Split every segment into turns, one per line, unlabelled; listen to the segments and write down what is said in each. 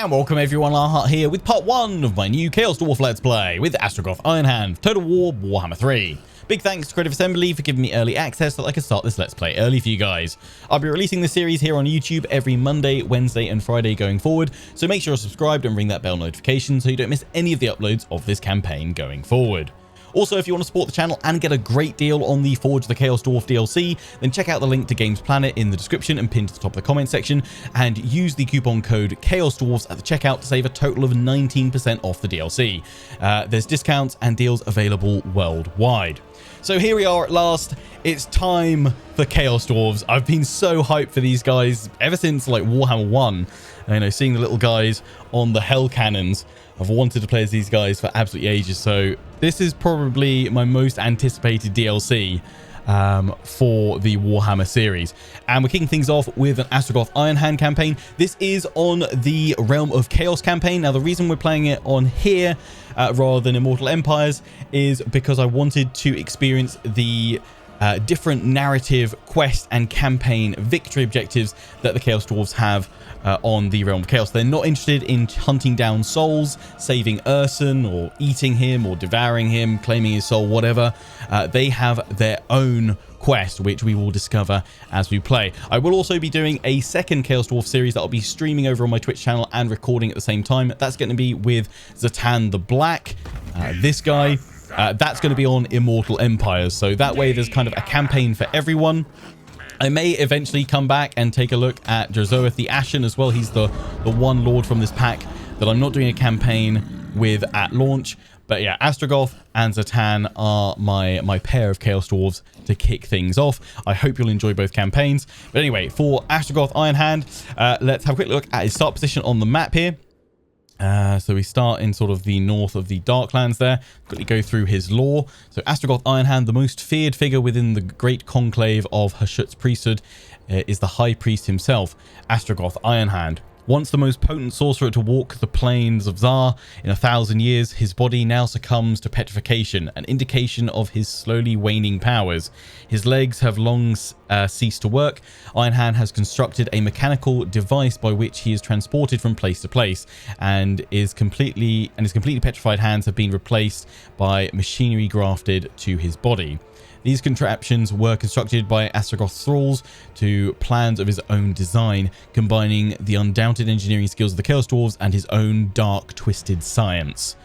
And welcome everyone, Arhart here with part 1 of my new Chaos Dwarf Let's Play with Astragoth Ironhand, Total War Warhammer 3. Big thanks to Creative Assembly for giving me early access so that I can start this Let's Play early for you guys. I'll be releasing this series here on YouTube every Monday, Wednesday and Friday going forward, so make sure you're subscribed and ring that bell notification so you don't miss any of the uploads of this campaign going forward. Also, if you want to support the channel and get a great deal on the Forge the Chaos Dwarf DLC, then check out the link to Games Planet in the description and pinned to the top of the comment section, and use the coupon code CHAOSDWARFs at the checkout to save a total of 19% off the DLC. There's discounts and deals available worldwide. So here we are at last. It's time for Chaos Dwarves. I've been so hyped for these guys ever since like Warhammer 1. You know, seeing the little guys on the hell cannons. I've wanted to play as these guys for absolutely ages, so this is probably my most anticipated DLC for the Warhammer series. And we're kicking things off with an Astragoth Ironhand campaign. This is on the Realm of Chaos campaign. Now, the reason we're playing it on here rather than Immortal Empires is because I wanted to experience the different narrative, quest and campaign victory objectives that the Chaos Dwarves have on the Realm of Chaos. They're not interested in hunting down souls, saving Urson, or eating him, or devouring him, claiming his soul, whatever. They have their own quest, which we will discover as we play. I will also be doing a second Chaos Dwarf series that I'll be streaming over on my Twitch channel and recording at the same time. That's going to be with Zatan the Black, this guy. That's going to be on Immortal Empires, so that way there's kind of a campaign for everyone. I may eventually come back and take a look at Jozoeth the Ashen as well. He's the one lord from this pack that I'm not doing a campaign with at launch. But yeah, Astragoth and Zatan are my pair of Chaos Dwarves to kick things off. I hope you'll enjoy both campaigns. But anyway, for Astragoth Ironhand, let's have a quick look at his start position on the map here. So we start in sort of the north of the Darklands there. Quickly go through his lore. So Astragoth Ironhand, the most feared figure within the great conclave of Hashut's priesthood, is the High Priest himself, Astragoth Ironhand. Once the most potent sorcerer to walk the plains of Zar in 1,000 years, his body now succumbs to petrification, an indication of his slowly waning powers. His legs have long ceased to work. Ironhand has constructed a mechanical device by which he is transported from place to place, and his completely petrified hands have been replaced by machinery grafted to his body. These contraptions were constructed by Astragoth's thralls to plans of his own design, combining the undoubted engineering skills of the Chaos Dwarves and his own dark, twisted science.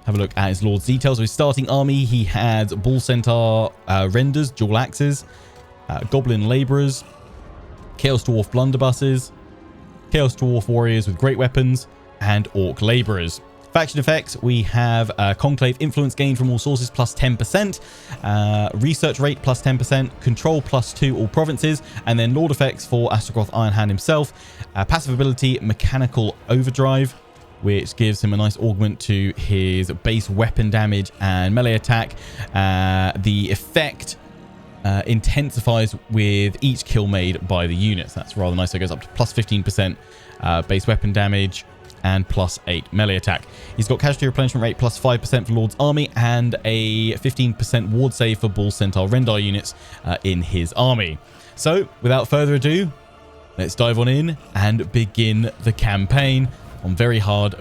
Have a look at his lord's details. So his starting army, he had Bull Centaur renders, dual axes, Goblin Labourers, Chaos Dwarf Blunderbusses, Chaos Dwarf Warriors with great weapons, and Orc Labourers. Faction effects, we have Conclave influence gained from all sources plus 10%, research rate plus 10%, control plus 2 all provinces, and then Lord effects for Astragoth Ironhand himself. Passive ability, Mechanical Overdrive, which gives him a nice augment to his base weapon damage and melee attack. The effect intensifies with each kill made by the units. That's rather nice. So it goes up to plus 15% base weapon damage and plus 8 melee attack. He's got casualty replenishment rate plus 5% for Lord's army and a 15% ward save for Bull Centaur Rendar units in his army. So without further ado, let's dive on in and begin the campaign on very hard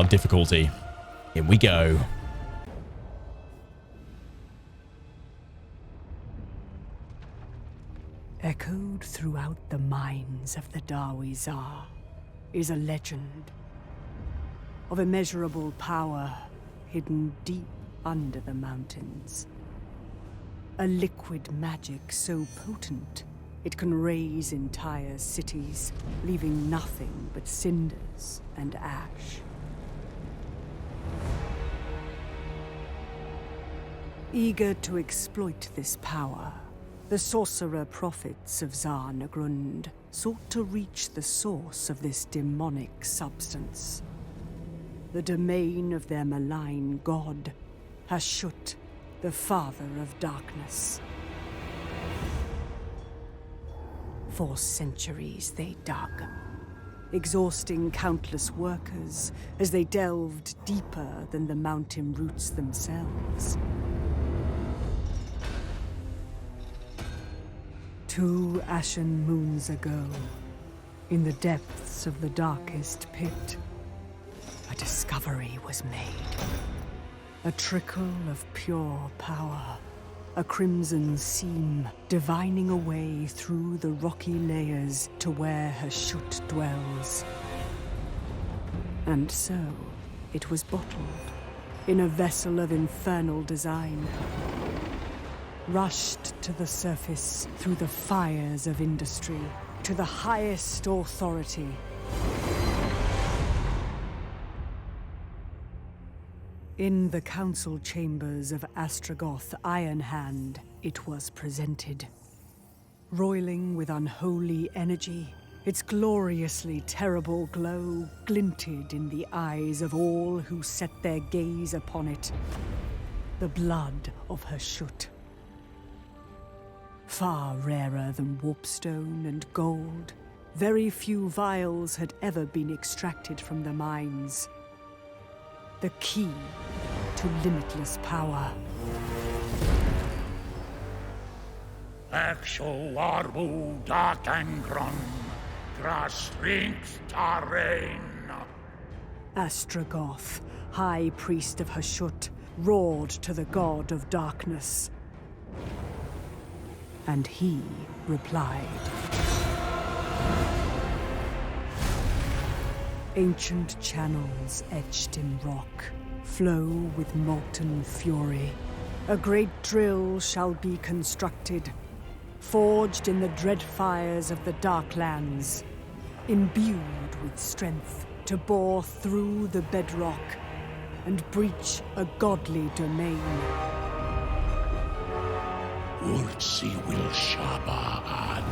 difficulty. In we go.
Echoed throughout the mines of the Dawi Zar is a legend of immeasurable power hidden deep under the mountains. A liquid magic so potent it can raise entire cities, leaving nothing but cinders and ash. Eager to exploit this power, the sorcerer prophets of Zar Nagrund sought to reach the source of this demonic substance. The domain of their malign god, Hashut, the father of darkness. For centuries they dug, exhausting countless workers as they delved deeper than the mountain roots themselves. 2 ashen moons ago, in the depths of the darkest pit, discovery was made. A trickle of pure power. A crimson seam divining a way through the rocky layers to where Hashut dwells. And so, it was bottled in a vessel of infernal design, rushed to the surface through the fires of industry, to the highest authority. In the council chambers of Astragoth Ironhand, it was presented. Roiling with unholy energy, its gloriously terrible glow glinted in the eyes of all who set their gaze upon it. The blood of Hashut. Far rarer than warpstone and gold, very few vials had ever been extracted from the mines. The key to limitless power.
Exo arbu datangron, gras strength terrain.
Astragoth, High Priest of Hashut, roared to the god of darkness. And he replied. Ancient channels etched in rock flow with molten fury. A great drill shall be constructed, forged in the dread fires of the Darklands, imbued with strength to bore through the bedrock and breach a godly domain.
Urtsi will shaba ad.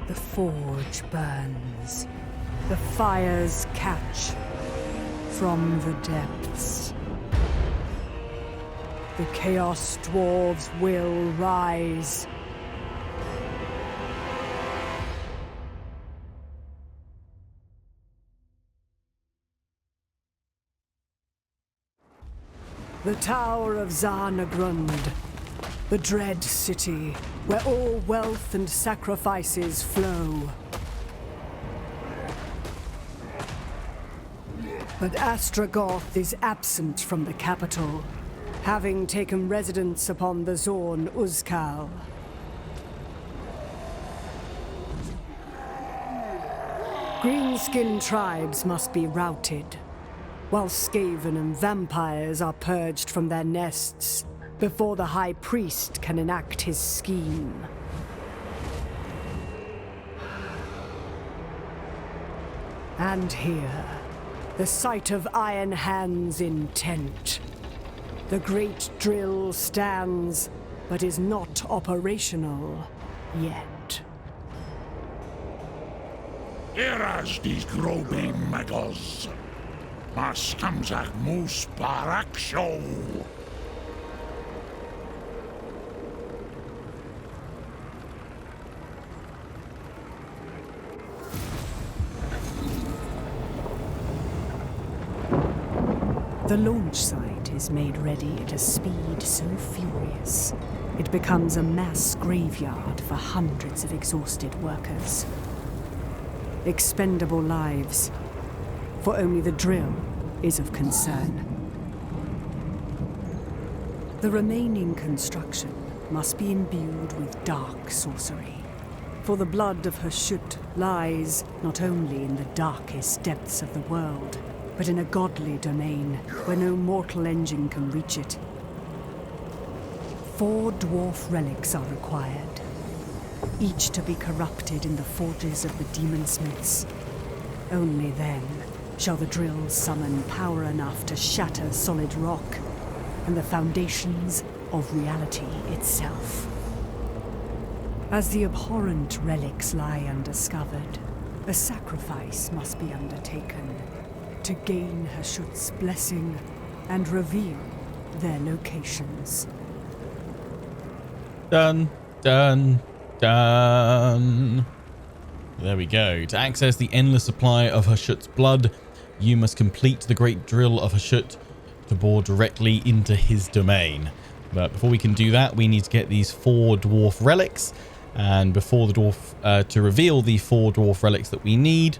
The forge burns. The fires catch from the depths. The Chaos Dwarves will rise. The Tower of Zarnagrund. The dread city, where all wealth and sacrifices flow. But Astragoth is absent from the capital, having taken residence upon the Zorn Uzkal. Greenskin tribes must be routed, while Skaven and vampires are purged from their nests, before the High Priest can enact his scheme. And here, the site of Ironhand's intent. The great drill stands, but is not operational yet.
Eras these grobing medals. Mas kamzak mus barak show.
The launch site is made ready at a speed so furious, it becomes a mass graveyard for hundreds of exhausted workers. Expendable lives, for only the drill is of concern. The remaining construction must be imbued with dark sorcery, for the blood of Hashut lies not only in the darkest depths of the world, but in a godly domain where no mortal engine can reach it. 4 dwarf relics are required, each to be corrupted in the forges of the demon smiths. Only then shall the drill summon power enough to shatter solid rock and the foundations of reality itself. As the abhorrent relics lie undiscovered, a sacrifice must be undertaken to gain Hashut's blessing and reveal their locations.
Dun, dun, dun. There we go. To access the endless supply of Hashut's blood, you must complete the great drill of Hashut to bore directly into his domain. But before we can do that, we need to get these 4 dwarf relics. And before the dwarf, to reveal the 4 dwarf relics that we need,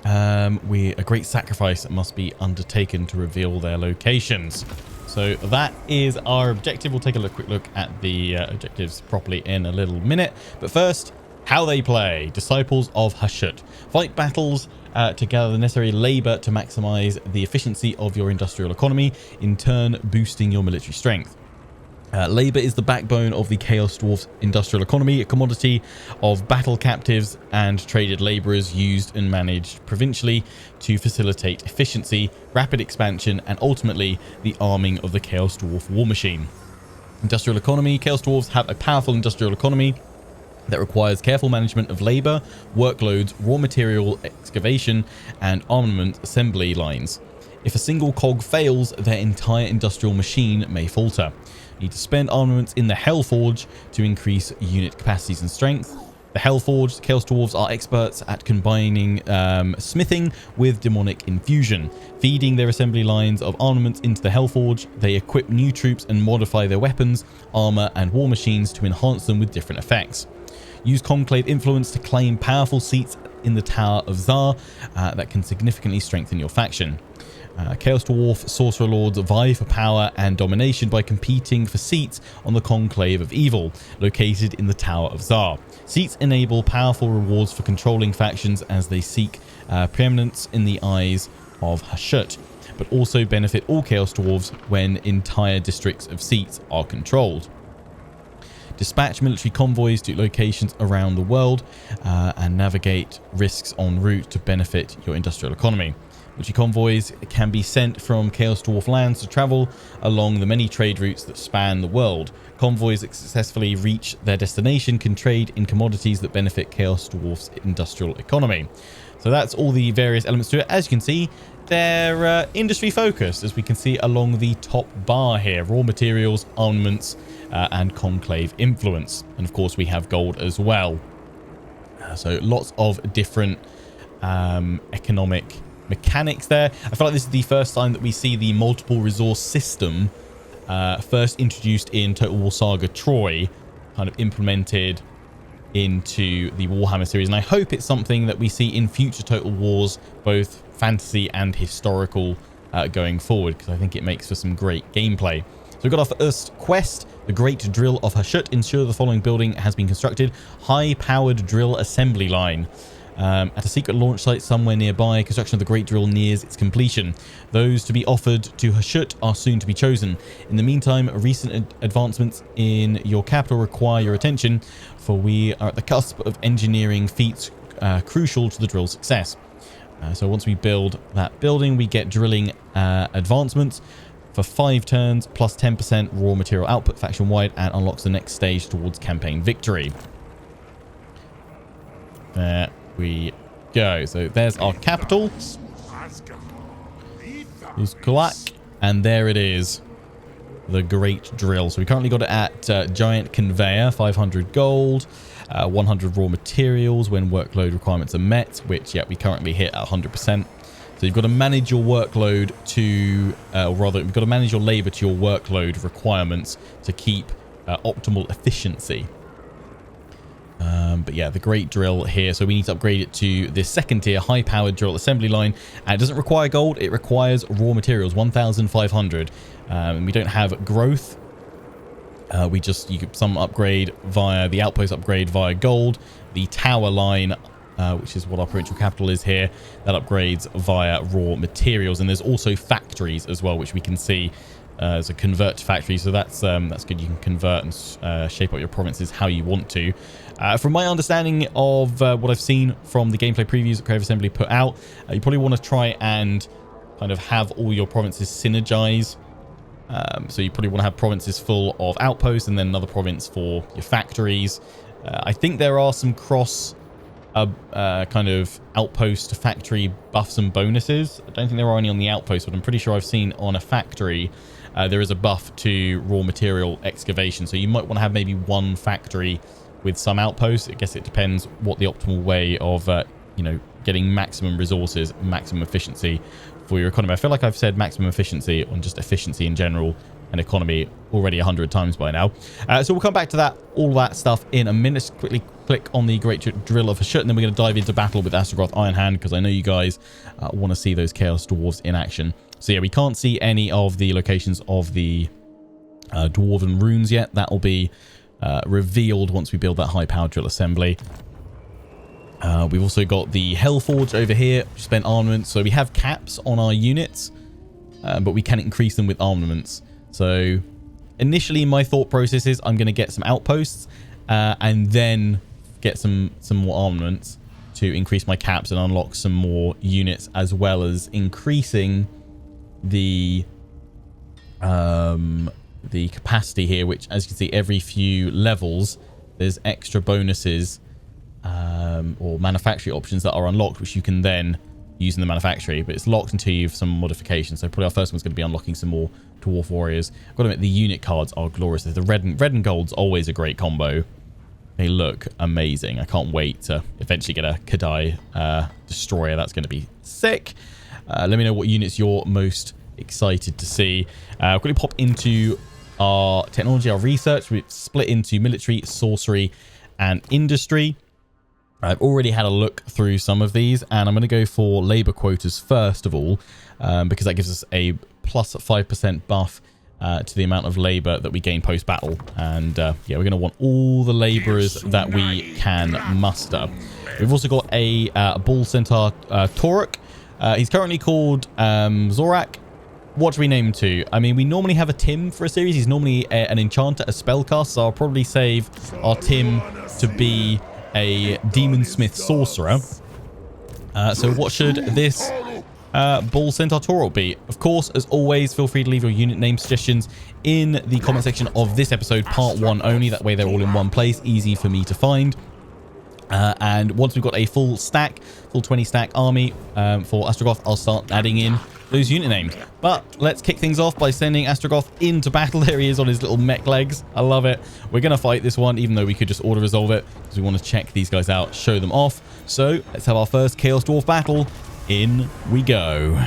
a great sacrifice must be undertaken to reveal their locations. So that is our objective. We'll take a quick look at the objectives properly in a little minute. But first, how they play. Disciples of Hashut. Fight battles to gather the necessary labor to maximize the efficiency of your industrial economy, in turn boosting your military strength. Labor is the backbone of the Chaos Dwarf's industrial economy, a commodity of battle captives and traded laborers used and managed provincially to facilitate efficiency, rapid expansion, and ultimately the arming of the Chaos Dwarf war machine. Industrial economy. Chaos Dwarfs have a powerful industrial economy that requires careful management of labor, workloads, raw material excavation, and armament assembly lines. If a single cog fails, their entire industrial machine may falter. You need to spend armaments in the Hellforge to increase unit capacities and strength. The Hellforge, Chaos Dwarves are experts at combining smithing with demonic infusion. Feeding their assembly lines of armaments into the Hellforge, they equip new troops and modify their weapons, armor, and war machines to enhance them with different effects. Use Conclave influence to claim powerful seats in the Tower of Zar that can significantly strengthen your faction. Chaos Dwarf Sorcerer Lords vie for power and domination by competing for seats on the Conclave of Evil, located in the Tower of Zar. Seats enable powerful rewards for controlling factions as they seek preeminence in the eyes of Hashut, but also benefit all Chaos Dwarves when entire districts of seats are controlled. Dispatch military convoys to locations around the world and navigate risks en route to benefit your industrial economy. Military convoys can be sent from Chaos Dwarf lands to travel along the many trade routes that span the world. Convoys that successfully reach their destination can trade in commodities that benefit Chaos Dwarf's industrial economy. So that's all the various elements to it. As you can see, they're industry focused, as we can see along the top bar here. Raw materials, armaments, and Conclave influence. And of course, we have gold as well. So lots of different economic mechanics there. I feel like this is the first time that we see the multiple resource system first introduced in Total War Saga Troy, kind of implemented into the Warhammer series, and I hope it's something that we see in future Total Wars, both fantasy and historical, going forward, because I think it makes for some great gameplay. So we've got our first quest, the Great Drill of Hashut. Ensure the following building has been constructed. High-powered drill assembly line. At a secret launch site somewhere nearby, construction of the Great Drill nears its completion. Those to be offered to Hashut are soon to be chosen. In the meantime, recent advancements in your capital require your attention, for we are at the cusp of engineering feats crucial to the drill's success. So once we build that building, we get drilling advancements for 5 turns, plus 10% raw material output faction-wide, and unlocks the next stage towards campaign victory. There we go. So there's our capital. There's Kulak, and there it is, the Great Drill. So we currently got it at Giant Conveyor, 500 gold, 100 raw materials when workload requirements are met, which, yeah, we currently hit at 100%. So you've got to manage your workload to, or rather, you've got to manage your labor to your workload requirements to keep optimal efficiency. But yeah, the Great Drill here. So we need to upgrade it to this second tier high-powered drill assembly line. And it doesn't require gold. It requires raw materials, 1,500. And we don't have growth. You could some upgrade via the outpost upgrade via gold. The tower line, which is what our provincial capital is here, that upgrades via raw materials. And there's also factories as well, which we can see as a convert to factory. So that's good. You can convert and shape up your provinces how you want to. From my understanding of what I've seen from the gameplay previews that Creative Assembly put out, you probably want to try and kind of have all your provinces synergize. So you probably want to have provinces full of outposts and then another province for your factories. I think there are some cross kind of outpost to factory buffs and bonuses. I don't think there are any on the outpost, but I'm pretty sure I've seen on a factory there is a buff to raw material excavation. So you might want to have maybe one factory with some outposts. I guess it depends what the optimal way of getting maximum resources, maximum efficiency for your economy. I feel like I've said maximum efficiency on just efficiency in general and economy already 100 times by now. So we'll come back to that, all that stuff in a minute. Just quickly click on the Great Drill of Hashut, and then we're going to dive into battle with Astragoth Ironhand, because I know you guys want to see those Chaos Dwarves in action. So yeah, we can't see any of the locations of the Dwarven runes yet. That will be revealed once we build that high-powered drill assembly. We've also got the Hellforge over here, spent armament. So we have caps on our units, but we can increase them with armaments. So initially my thought process is I'm going to get some outposts and then get some more armaments to increase my caps and unlock some more units, as well as increasing the capacity here, which, as you can see, every few levels there's extra bonuses or manufacturing options that are unlocked, which you can then use in the manufactory, but it's locked until you have some modifications. So probably our first one's going to be unlocking some more Dwarf Warriors. I've got to admit, the unit cards are glorious. The red and gold's always a great combo. They look amazing. I can't wait to eventually get a Kadai Destroyer. That's going to be sick. Let me know what units you're most excited to see. Quickly pop into our technology, our research. We've split into military, sorcery, and industry. I've already had a look through some of these, and I'm going to go for labor quotas first of all, because that gives us a plus 5% buff to the amount of labor that we gain post-battle. And yeah, we're going to want all the laborers that we can muster. We've also got a bull centaur Toruk. He's currently called Zorak. What do we name him to? I mean, we normally have a Tim for a series. He's normally an enchanter, a spellcaster, so I'll probably save our Tim to be a demon smith sorcerer. So what should this bull centaur Torok be? Of course, as always, feel free to leave your unit name suggestions in the comment section of this episode, part 1 only. That way they're all in one place, easy for me to find. And once we've got a full 20 stack army for Astragoth, I'll start adding in those unit names. But let's kick things off by sending Astragoth into battle. There he is on his little mech legs. I love it. We're going to fight this one, even though we could just auto resolve it, because we want to check these guys out, show them off. So let's have our first Chaos Dwarf battle. In we go.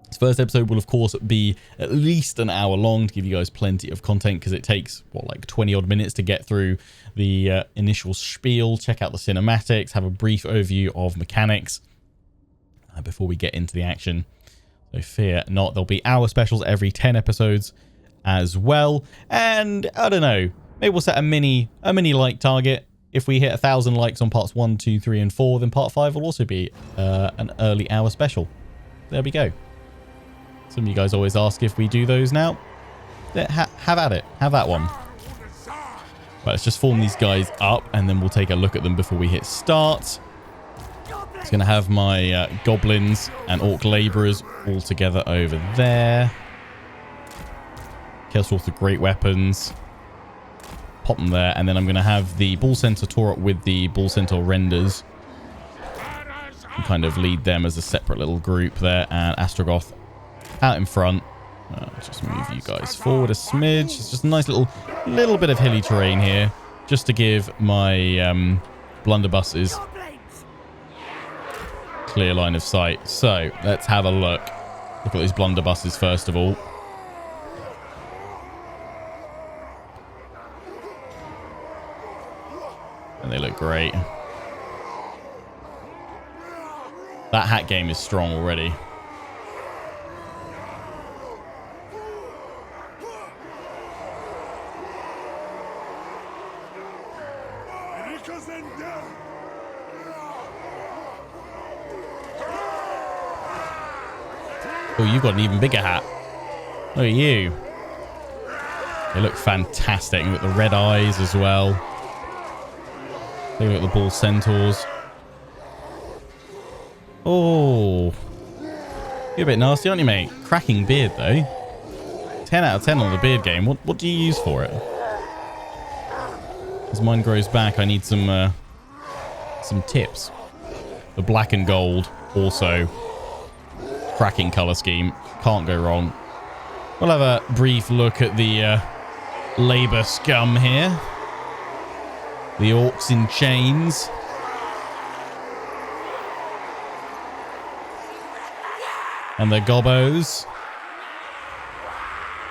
This first episode will, of course, be at least an hour long to give you guys plenty of content, because it takes, what, like 20 odd minutes to get through the initial spiel, check out the cinematics, have a brief overview of mechanics before we get into the action. So fear not, there'll be hour specials every 10 episodes as well. And I don't know, maybe we'll set a mini like target. If we hit 1,000 likes on parts 1, 2, 3, and 4, then part 5 will also be an early hour special. There we go. Some of you guys always ask if we do those now. Have at it. Have that one. Right, let's just form these guys up, and then we'll take a look at them before we hit start. I'm just going to have my goblins and orc laborers all together over there. Chaos Dwarf with great weapons. Pop them there, and then I'm going to have the bull centaur Torok with the bull centaur renders. And kind of lead them as a separate little group there, and Astragoth out in front. Just move you guys forward a smidge. It's just a nice little bit of hilly terrain here, just to give my blunderbusses clear line of sight. So let's have a look. Look at those blunderbusses first of all. And they look great. That hat game is strong already. Oh, you've got an even bigger hat. Look at you. They look fantastic. You've got the red eyes as well. Look at the bull centaurs. Oh. You're a bit nasty, aren't you, mate? Cracking beard, though. 10 out of 10 on the beard game. What do you use for it? As mine grows back, I need some tips. The black and gold also. Cracking color scheme. Can't go wrong. We'll have a brief look at the labor scum here. The orcs in chains. And the gobbos.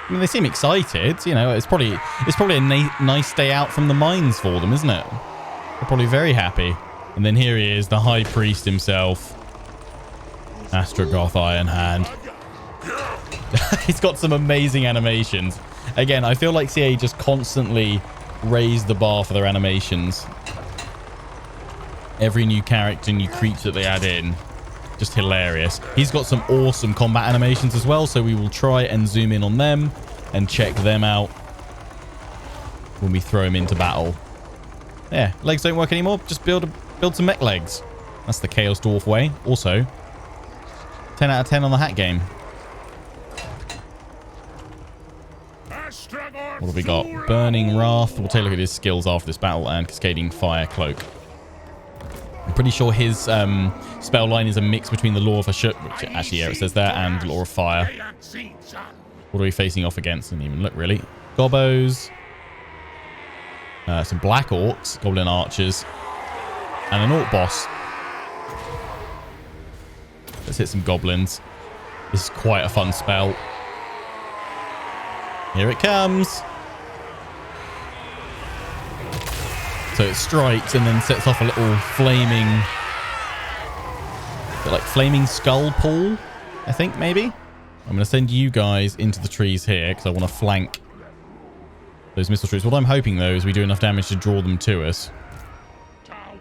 I mean, they seem excited. You know, it's probably a nice day out from the mines for them, isn't it? They're probably very happy. And then here he is, the High Priest himself. Astragoth Ironhand. He's got some amazing animations. Again, I feel like CA just constantly raise the bar for their animations. Every new character, new creature that they add in, just hilarious. He's got some awesome combat animations as well, so we will try and zoom in on them and check them out when we throw him into battle. Yeah, legs don't work anymore. Just build some mech legs. That's the Chaos Dwarf way. Also, 10 out of 10 on the hat game. What have we got? Burning Wrath. We'll take a look at his skills after this battle, and Cascading Fire Cloak. I'm pretty sure his spell line is a mix between the Law of Hashut, which actually, yeah, it says there, and Law of Fire. What are we facing off against? Didn't even look, really. Gobbos. Some Black Orcs, Goblin Archers, and an Orc Boss. Let's hit some Goblins. This is quite a fun spell. Here it comes. So it strikes and then sets off a little flaming, like flaming skull pool, I think, maybe. I'm going to send you guys into the trees here because I want to flank those missile trees. What I'm hoping, though, is we do enough damage to draw them to us.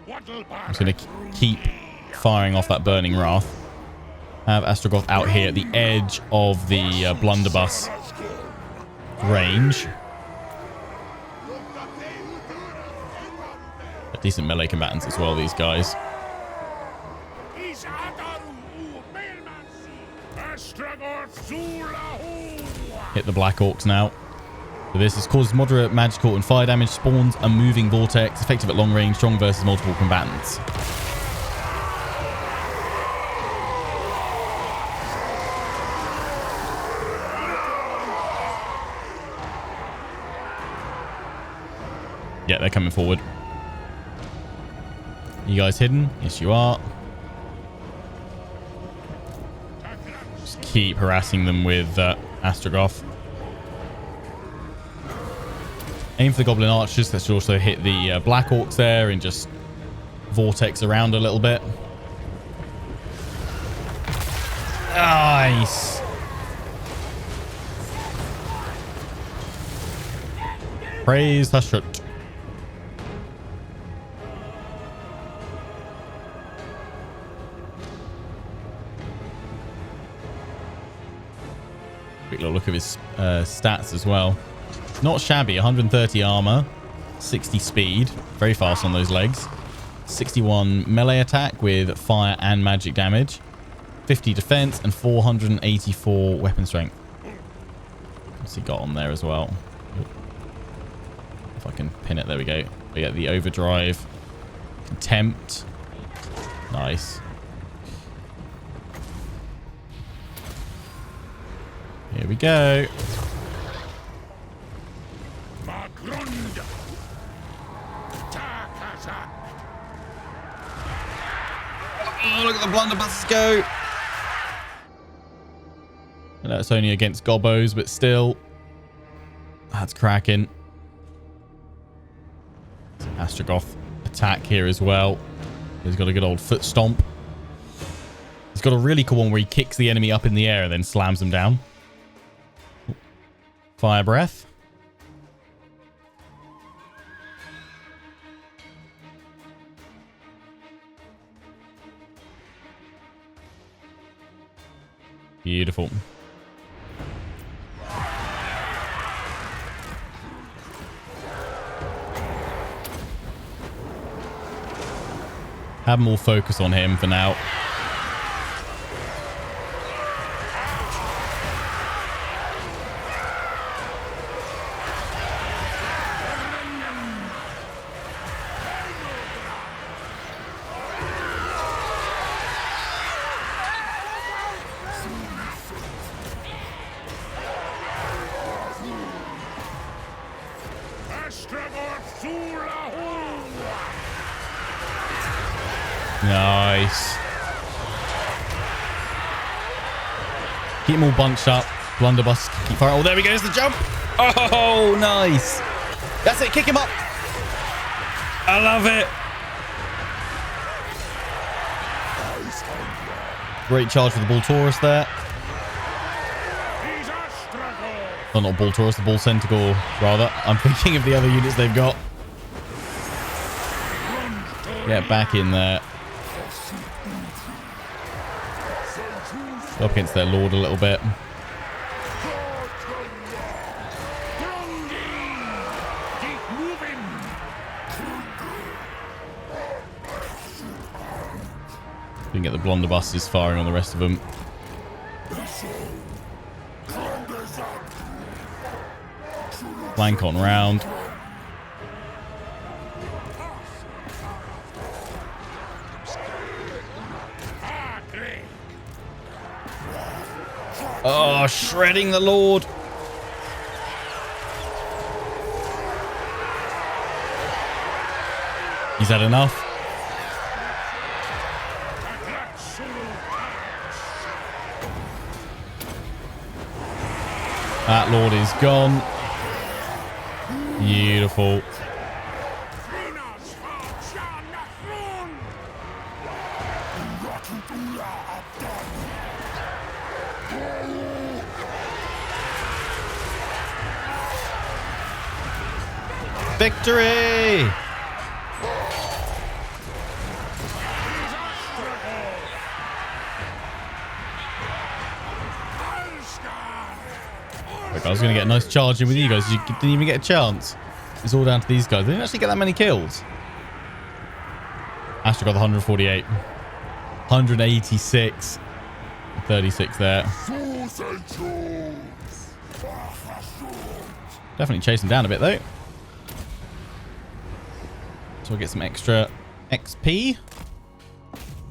I'm just going to keep firing off that Burning Wrath. Have Astragoth out here at the edge of the blunderbuss range. Decent melee combatants as well, these guys. Hit the Black Orcs now. So this has caused moderate magical and fire damage, spawns a moving vortex, effective at long range, strong versus multiple combatants. Yeah, they're coming forward. You guys hidden? Yes, you are. Just keep harassing them with Astragoth. Aim for the Goblin Archers. That should also hit the Black Orcs there and just vortex around a little bit. Nice. Praise Hashut. Quick little look at his stats as well. Not shabby. 130 armor, 60 speed, very fast on those legs, 61 melee attack with fire and magic damage, 50 defense, and 484 weapon strength. What's he got on there as well? If I can pin it, there we go. We get the overdrive, contempt. Nice. Here we go. Oh, look at the blunderbusses go. And that's only against Gobbos, but still. That's cracking. Astragoth attack here as well. He's got a good old foot stomp. He's got a really cool one where he kicks the enemy up in the air and then slams them down. Fire breath. Beautiful. Have them all focus on him for now. Nice. Keep them all bunched up. Blunderbuss. Keep firing. Oh, there we go. There's the jump. Oh, nice. That's it. Kick him up. I love it. Great charge for the Bull Taurus there. Oh, not Bull Taurus, the Bull Centaur, rather. I'm thinking of the other units they've got. Get back in there. Go up against their lord a little bit. We can get the blunderbusses firing on the rest of them. Flank on round. Oh, shredding the Lord. He's had enough. That Lord is gone. Beautiful. Victory! Look, I was going to get a nice charge in with you guys. You didn't even get a chance. It's all down to these guys. They didn't actually get that many kills. Astragoth 148. 186. 36 there. Definitely chase him down a bit, though. So we'll get some extra XP.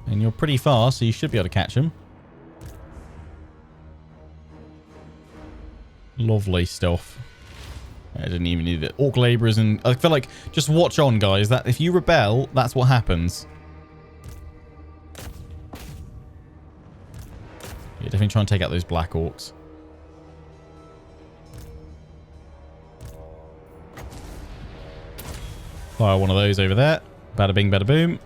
And you're pretty fast, so you should be able to catch him. Lovely stuff. I didn't even need it. Orc laborers, and I feel like just watch on, guys. That if you rebel, that's what happens. Yeah, definitely try and take out those black orcs. Fire one of those over there. Bada bing, bada boom.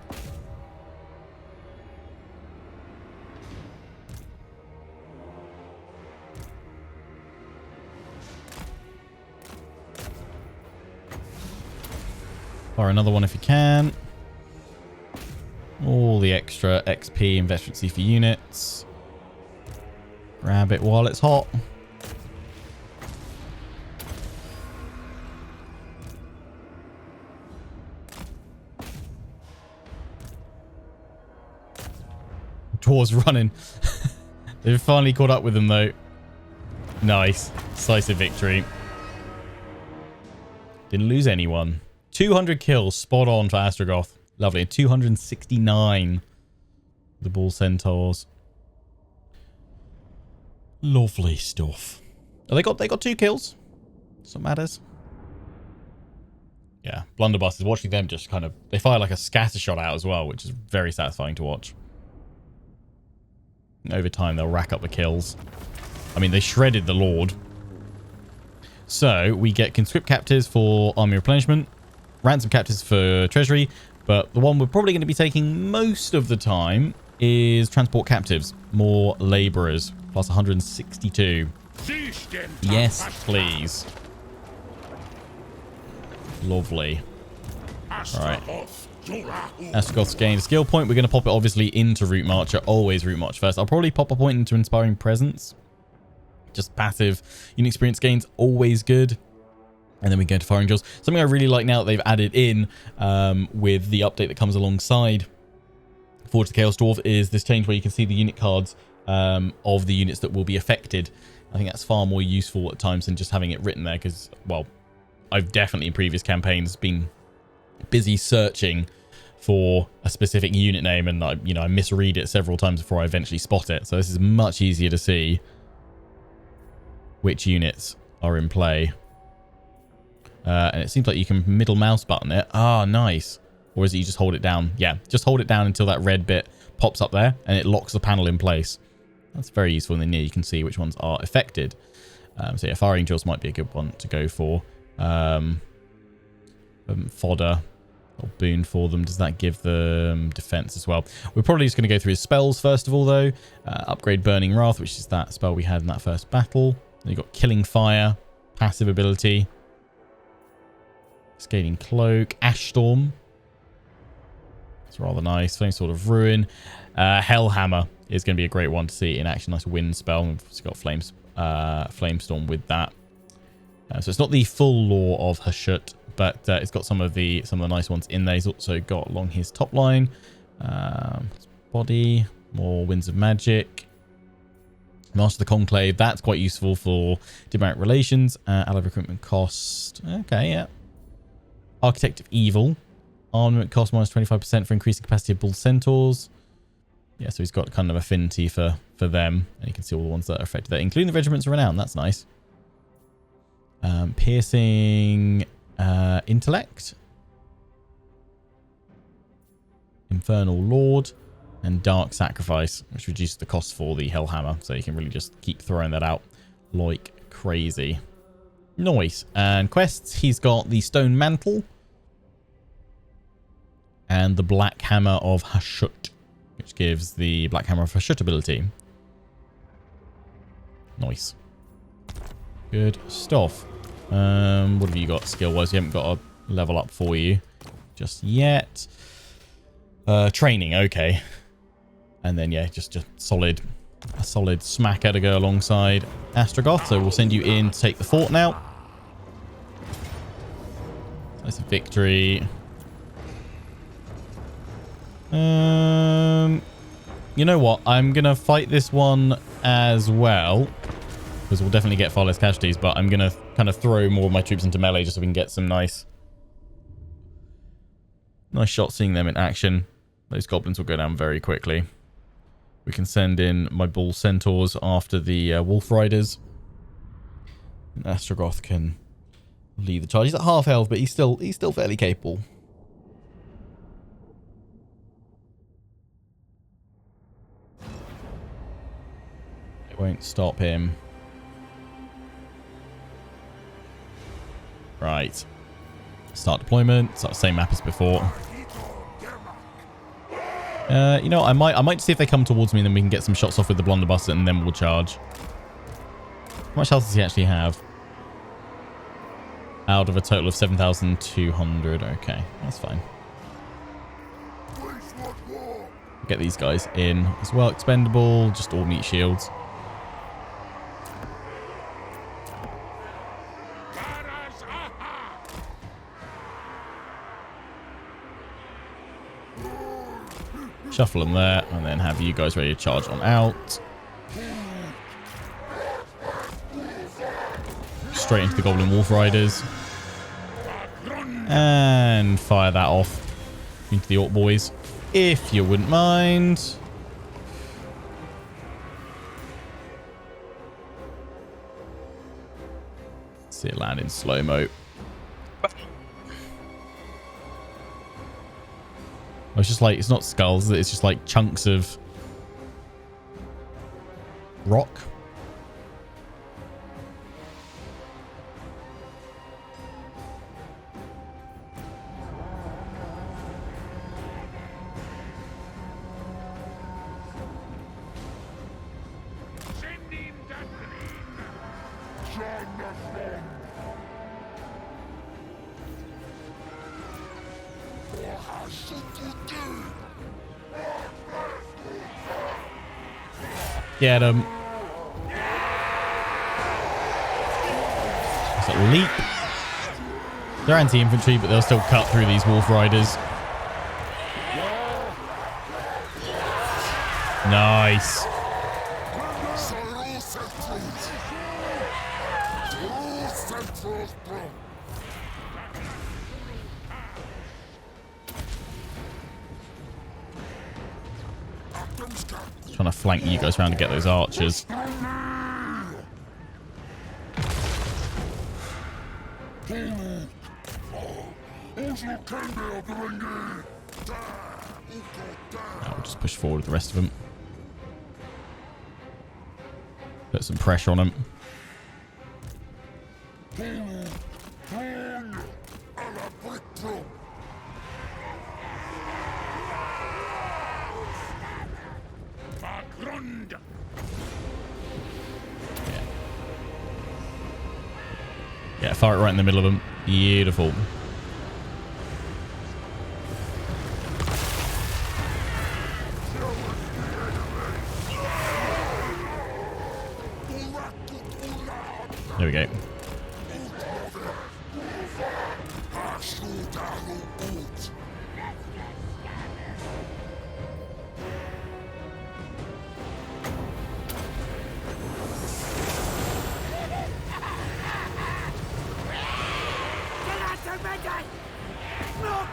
Fire another one if you can. All the extra XP and veterancy for units. Grab it while it's hot. Dwarves running. They've finally caught up with them though. Nice. Decisive victory. Didn't lose anyone. 200 kills. Spot on for Astragoth. Lovely. 269. The Bull Centaurs. Lovely stuff. Oh, they got 2 kills. That's what matters. Yeah. Blunderbusters. Watching them just kind of... They fire like a scatter shot out as well, which is very satisfying to watch. Over time, they'll rack up the kills. I mean, they shredded the Lord. So, we get conscript captives for army replenishment. Ransom captives for treasury. But the one we're probably going to be taking most of the time is transport captives. More laborers. Plus 162. Yes, please. Lovely. Alright. Astragoth's gained a skill point. We're going to pop it obviously into Route Marcher. Always Route March first. I'll probably pop a point into Inspiring Presence. Just passive. Unit experience gains. Always good. And then we go to Firing Drills. Something I really like now that they've added in with the update that comes alongside Forge the Chaos Dwarf is this change where you can see the unit cards of the units that will be affected. I think that's far more useful at times than just having it written there because, well, I've definitely in previous campaigns been busy searching for a specific unit name and I misread it several times before I eventually spot it. So this is much easier to see which units are in play. And it seems like you can middle mouse button it. Ah, nice. Or is it you just hold it down? Yeah, just hold it down until that red bit pops up there and it locks the panel in place. That's very useful. And then you can see which ones are affected. So yeah, Fire Angels might be a good one to go for. Fodder or boon for them. Does that give them defense as well? We're probably just going to go through his spells first of all, though. Upgrade Burning Wrath, which is that spell we had in that first battle. Then you've got Killing Fire, passive ability. Scaling Cloak, Ash Storm. It's rather nice. Flame Sword of Ruin. Hellhammer is going to be a great one to see in action. Nice wind spell. We've got Flame Storm with that. So it's not the full lore of Hashut, but it's got some of the nice ones in there. He's also got along his top line, his body, more Winds of Magic, Master the Conclave. That's quite useful for diplomatic relations. Allied recruitment cost. Okay, yeah. Architect of Evil. Armament cost minus 25% for increasing capacity of bull centaurs. Yeah, so he's got kind of affinity for them. And you can see all the ones that are affected there, including the Regiments of Renown. That's nice. Piercing Intellect. Infernal Lord. And Dark Sacrifice, which reduces the cost for the Hellhammer. So you can really just keep throwing that out like crazy. Nice. And quests, he's got the Stone Mantle. And the Black Hammer of Hashut, which gives the Black Hammer of Hashut ability. Nice. Good stuff. What have you got skill-wise? You haven't got a level up for you just yet. Training, okay. And then, yeah, just a solid smacker to go alongside Astragoth. So we'll send you in to take the fort now. That's a victory. You know what? I'm going to fight this one as well, because we'll definitely get far less casualties, but I'm going to kind of throw more of my troops into melee just so we can get some nice shots seeing them in action. Those goblins will go down very quickly. We can send in my bull centaurs after the wolf riders. And Astragoth can lead the charge. He's at half health, but he's still fairly capable. It won't stop him. Right. Start deployment. It's the same map as before. You know, I might see if they come towards me, and then we can get some shots off with the blunderbuss, and then we'll charge. How much health does he actually have? Out of a total of 7,200. Okay, that's fine. Get these guys in as well. Expendable, just all meat shields. Shuffle them there, and then have you guys ready to charge on out. Straight into the Goblin Wolf Riders. And fire that off into the Orc Boys, if you wouldn't mind. See it land in slow-mo. It's just like, it's not skulls, it's just like chunks of rock. Get him. It's a leap. They're anti-infantry, but they'll still cut through these wolf riders. Nice. Trying to flank you guys around to get those archers. I'll just push forward with the rest of them. Put some pressure on him. Yeah, fire it right in the middle of them. Beautiful. There we go.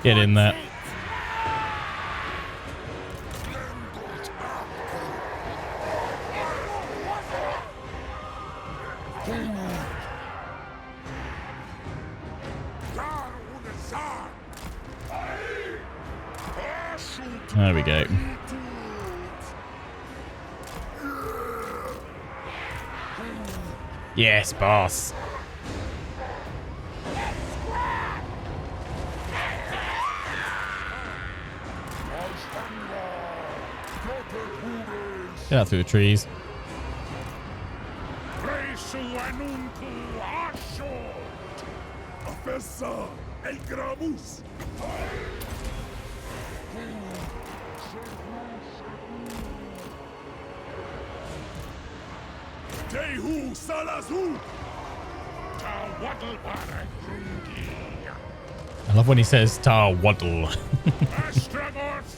Get in there. There we go. Yes, boss. Get out through the trees. I love when he says "ta waddle."
Astragoth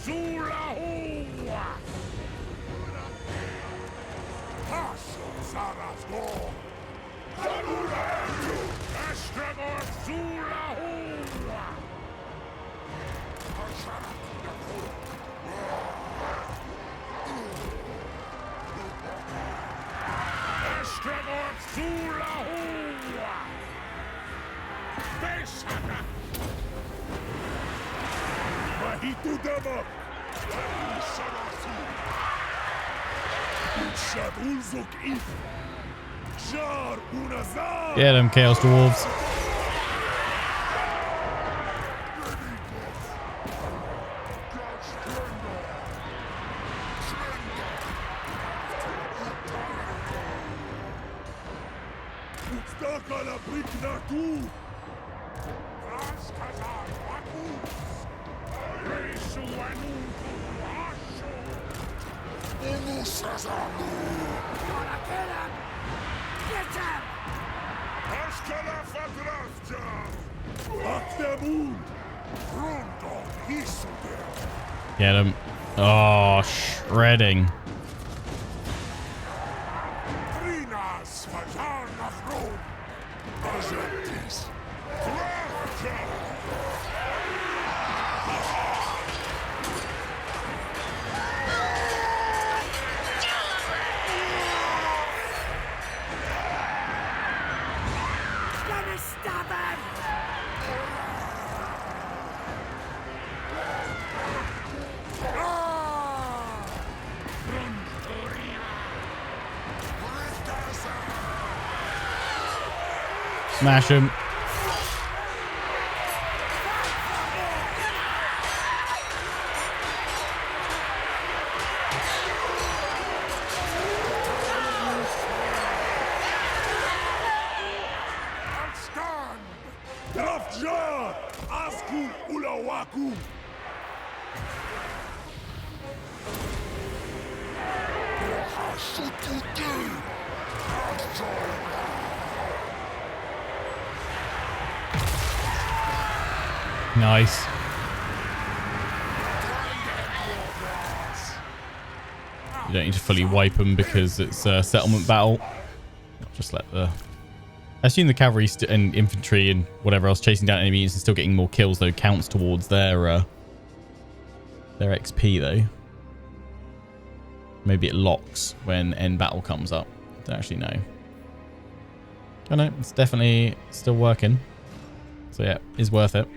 Get them, Chaos Dwarves. Get him. Oh, shredding. Smash him. Nice. You don't need to fully wipe them because it's a settlement battle. I'll just let the... I assume the cavalry and infantry and whatever else chasing down enemies and still getting more kills though counts towards their XP though. Maybe it locks when end battle comes up. I don't actually know. Oh no, it's definitely still working. So yeah, it's worth it.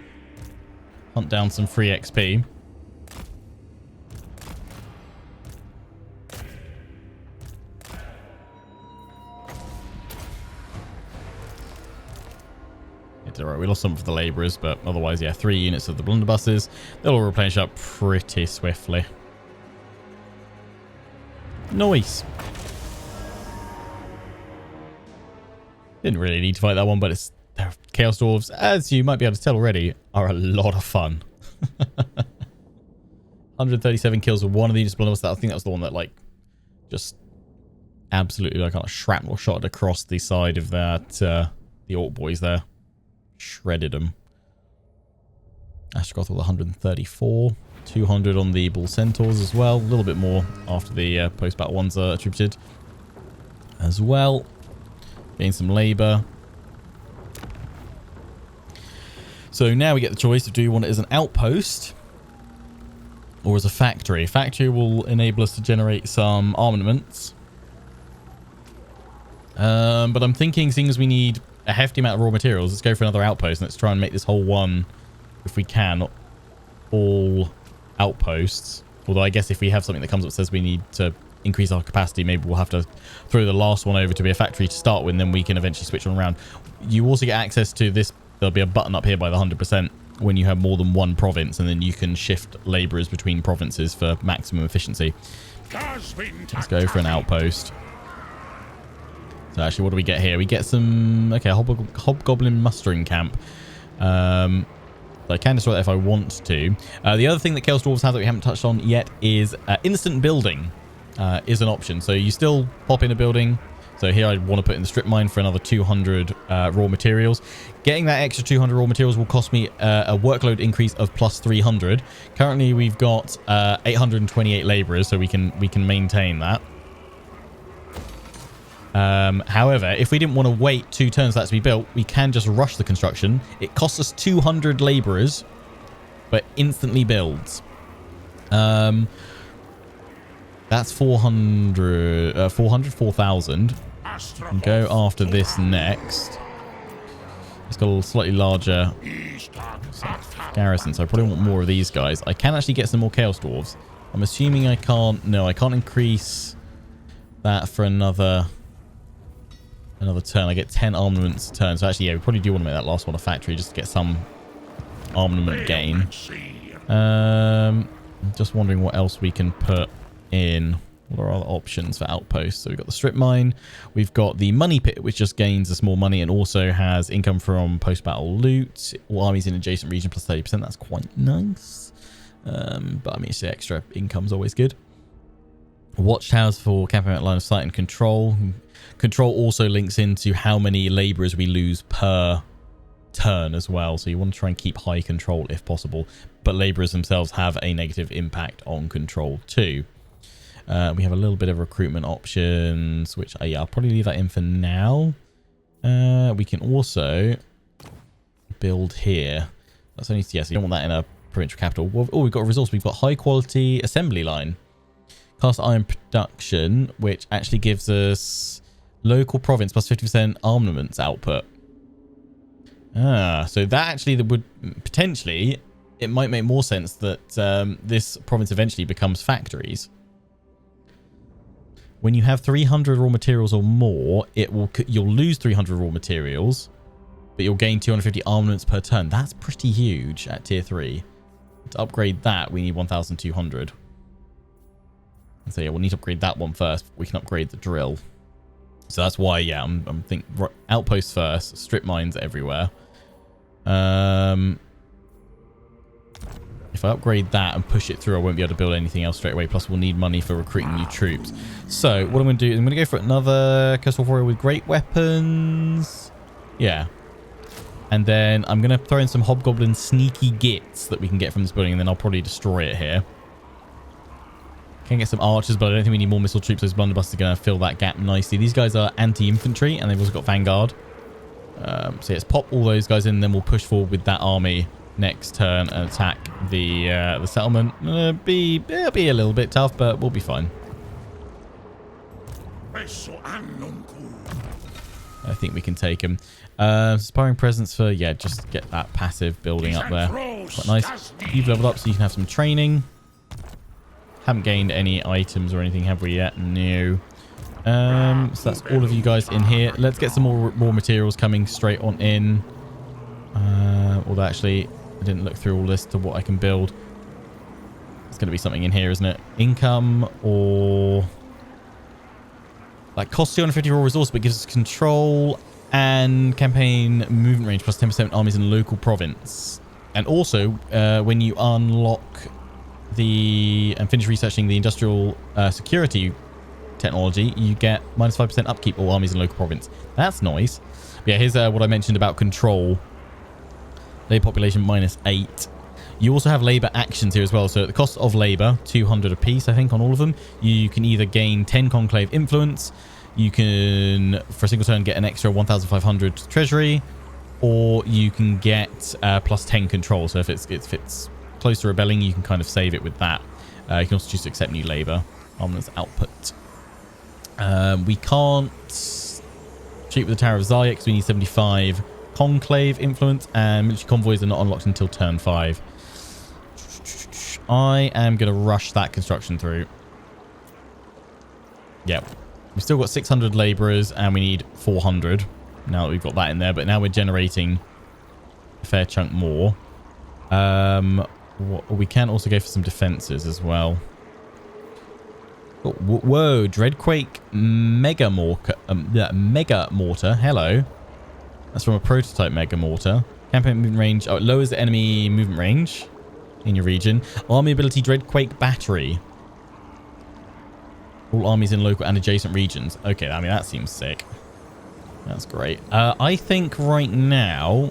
Hunt down some free XP. Right, we lost some for the labourers, but otherwise, yeah, 3 units of the blunderbusses. They'll all replenish up pretty swiftly. Nice. Didn't really need to fight that one, but it's Chaos Dwarves, as you might be able to tell already, are a lot of fun. 137 kills with one of these blunderbusses. I think that was the one that, like, just absolutely, like, kind of shrapnel shot across the side of that, the Orc boys there. Shredded them. Astragoth with 134. 200 on the Bull Centaurs as well. A little bit more after the post-battle ones are attributed as well. Gain some labour. So now we get the choice of do you want it as an outpost or as a factory. Factory will enable us to generate some armaments. But I'm thinking, seeing as we need a hefty amount of raw materials, let's go for another outpost and let's try and make this whole one, if we can, all outposts. Although I guess if we have something that comes up that says we need to increase our capacity, maybe we'll have to throw the last one over to be a factory to start with, and then we can eventually switch one around. You also get access to this. There'll be a button up here by the 100% when you have more than one province, and then you can shift labourers between provinces for maximum efficiency. Let's go for an outpost. So actually, what do we get here? We get some... Okay, Hobgoblin mustering camp. I can destroy that if I want to. The other thing that Chaos Dwarves have that we haven't touched on yet is instant building is an option. So you still pop in a building. So here I want to put in the strip mine for another 200 raw materials. Getting that extra 200 raw materials will cost me a workload increase of plus 300. Currently, we've got 828 labourers, so we can maintain that. However, if we didn't want to wait 2 turns for that to be built, we can just rush the construction. It costs us 200 labourers, but instantly builds. That's 4,000. Go after this next. It's got a slightly larger garrison, so I probably want more of these guys. I can actually get some more Chaos Dwarves. I'm assuming I can't... No, I can't increase that for another turn. I get 10 armaments a turn. So actually, yeah, we probably do want to make that last one a factory just to get some armament gain. Just wondering what else we can put in. What are our other options for outposts? So we've got the strip mine. We've got the money pit, which just gains us more money and also has income from post-battle loot. All armies in adjacent region plus 30%. That's quite nice. But I mean, it's the extra income's always good. Watchtowers for camping out line of sight and control. Control also links into how many labourers we lose per turn as well. So you want to try and keep high control if possible. But labourers themselves have a negative impact on control too. We have a little bit of recruitment options, which yeah, I'll probably leave that in for now. We can also build here. That's only, yes, you don't want that in a provincial capital. Oh, we've got a resource. We've got high quality assembly line. Cast iron production, which actually gives us local province plus 50% armaments output. So that actually would potentially, it might make more sense that this province eventually becomes factories. When you have 300 raw materials or more, you'll lose 300 raw materials, but you'll gain 250 armaments per turn. That's pretty huge at tier 3. To upgrade that, we need 1,200. So yeah, we'll need to upgrade that one first. We can upgrade the drill. So that's why, yeah, I'm thinking outposts first, strip mines everywhere. If I upgrade that and push it through, I won't be able to build anything else straight away. Plus, we'll need money for recruiting new troops. So what I'm going to do is I'm going to go for another Coastal Warrior with great weapons. Yeah. And then I'm going to throw in some Hobgoblin sneaky gits that we can get from this building, and then I'll probably destroy it here. Can get some archers, but I don't think we need more missile troops. Those blunderbusses are going to fill that gap nicely. These guys are anti-infantry, and they've also got Vanguard. So let's pop all those guys in, and then we'll push forward with that army next turn and attack the settlement. It'll be a little bit tough, but we'll be fine. I think we can take him. Inspiring presence for, yeah, just get that passive building up there. Quite nice. You've leveled up so you can have some training. Haven't gained any items or anything, have we yet? No. So that's all of you guys in here. Let's get some more raw materials coming straight on in. Although actually, I didn't look through all this to what I can build. There's going to be something in here, isn't it? Income or... Like, costs 250 raw resource, but gives us control and campaign movement range plus 10% armies in local province. And also, when you unlock and finish researching the industrial security technology, you get minus 5% upkeep all armies in local province. That's nice. But yeah, here's what I mentioned about control. Labor population minus 8. You also have labor actions here as well. So at the cost of labor, 200 apiece, I think, on all of them, you can either gain 10 conclave influence, you can, for a single turn, get an extra 1,500 treasury, or you can get plus 10 control. So if it's close to rebelling, you can kind of save it with that. You can also choose to accept new labor. Armor's output. We can't treat with the Tower of Zaya because we need 75 conclave influence, and military convoys are not unlocked until turn 5. I am going to rush that construction through. Yep. We've still got 600 laborers and we need 400 now that we've got that in there, but now we're generating a fair chunk more. We can also go for some defenses as well. Oh, whoa, Dreadquake Mega Mortar. Hello. That's from a prototype Mega Mortar. Campaign movement range. Oh, it lowers the enemy movement range in your region. Army ability Dreadquake Battery. All armies in local and adjacent regions. Okay, I mean, that seems sick. That's great. I think right now,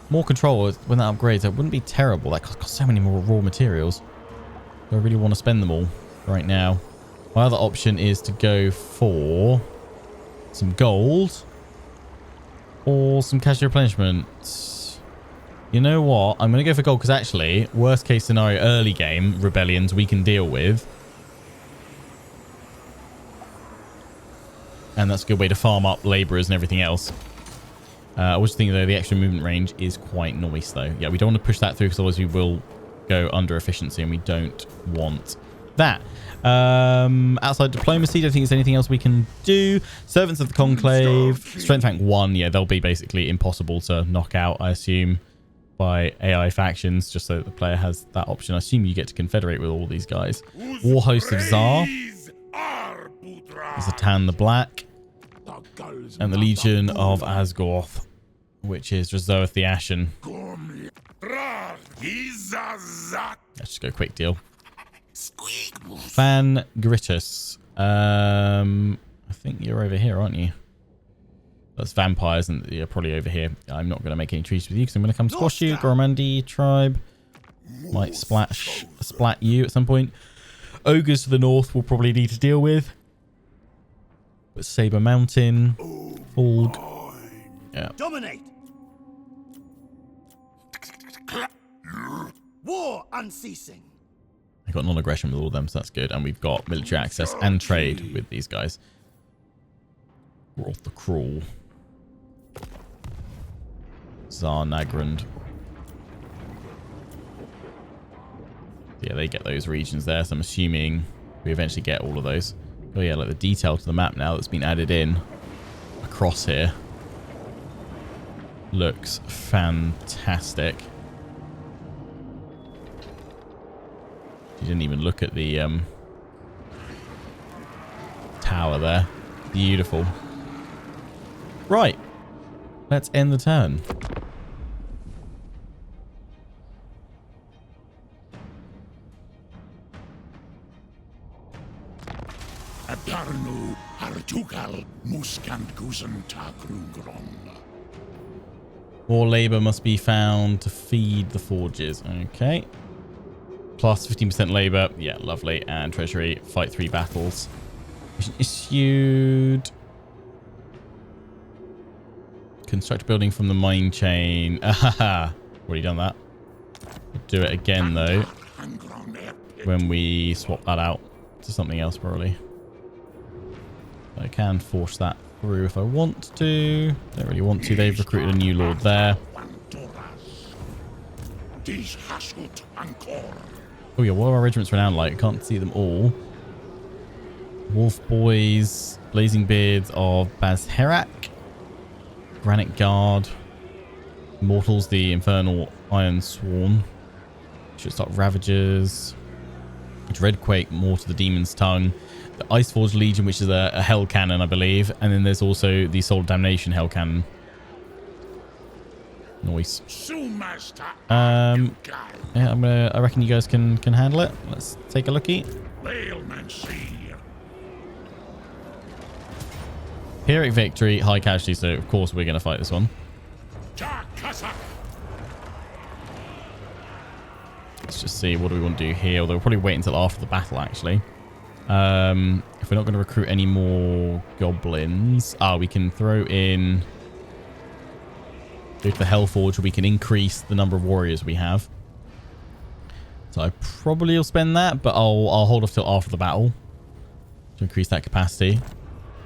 more control when that upgrades, that wouldn't be terrible. That costs so many more raw materials. Do I really want to spend them all right now? My other option is to go for some gold or some cash replenishment. You know what? I'm going to go for gold because actually, worst case scenario, early game rebellions we can deal with. And that's a good way to farm up laborers and everything else. I was thinking, though, the extra movement range is quite nice, though. Yeah, we don't want to push that through because otherwise we will go under efficiency and we don't want that. Outside diplomacy, don't think there's anything else we can do. Servants of the Conclave, strength rank 1. Yeah, they'll be basically impossible to knock out, I assume, by AI factions, just so that the player has that option. I assume you get to confederate with all these guys. War Host of Tsar. There's Zatan the Black. And the Legion of Astragoth, which is Rezoeth the Ashen. Let's just go quick deal. Fan Gritus. I think you're over here, aren't you? That's vampires, and you're probably over here. I'm not going to make any treaties with you because I'm going to come squash you. Gormandi tribe. Might splat you at some point. Ogres to the north we'll probably need to deal with. But Saber Mountain. Fulg. Yeah.
Dominate. War unceasing.
I got non-aggression with all of them, so that's good. And we've got military access and trade with these guys. Roth the Cruel. Tsar Nagrand. Yeah, they get those regions there, so I'm assuming we eventually get all of those. Oh yeah, like the detail to the map now that's been added in across here. Looks fantastic. You didn't even look at the tower there. Beautiful. Right. Let's end the turn.
Adarnu Hartugal Muskantgusen Takrugron.
More labor must be found to feed the forges. Okay. Plus 15% labor. Yeah, lovely. And treasury. Fight 3 battles. Mission issued. Construct a building from the mine chain. Ahaha. Already done that. We'll do it again, though. When we swap that out to something else, probably. I can force that through if I want to. Don't really want to. They've recruited a new lord there. Oh yeah, what are our regiments renowned like? I can't see them all. Wolf Boys, Blazing Beards of Bazherak, Granite Guard. Mortals, the Infernal Iron Sworn. Should start Ravagers. Dreadquake, more to the Demon's Tongue. The Iceforged Legion, which is a Hell Cannon, I believe. And then there's also the Soul of Damnation Hell Cannon. Nice. Yeah, I reckon you guys can handle it. Let's take a lookie. Pyrrhic victory, high casualty, so of course we're going to fight this one. Let's just see, what do we want to do here? Although we'll probably wait until after the battle, actually. If we're not going to recruit any more goblins, we can throw in... Go to the Hellforge, where we can increase the number of warriors we have. So I probably will spend that, but I'll hold off till after the battle to increase that capacity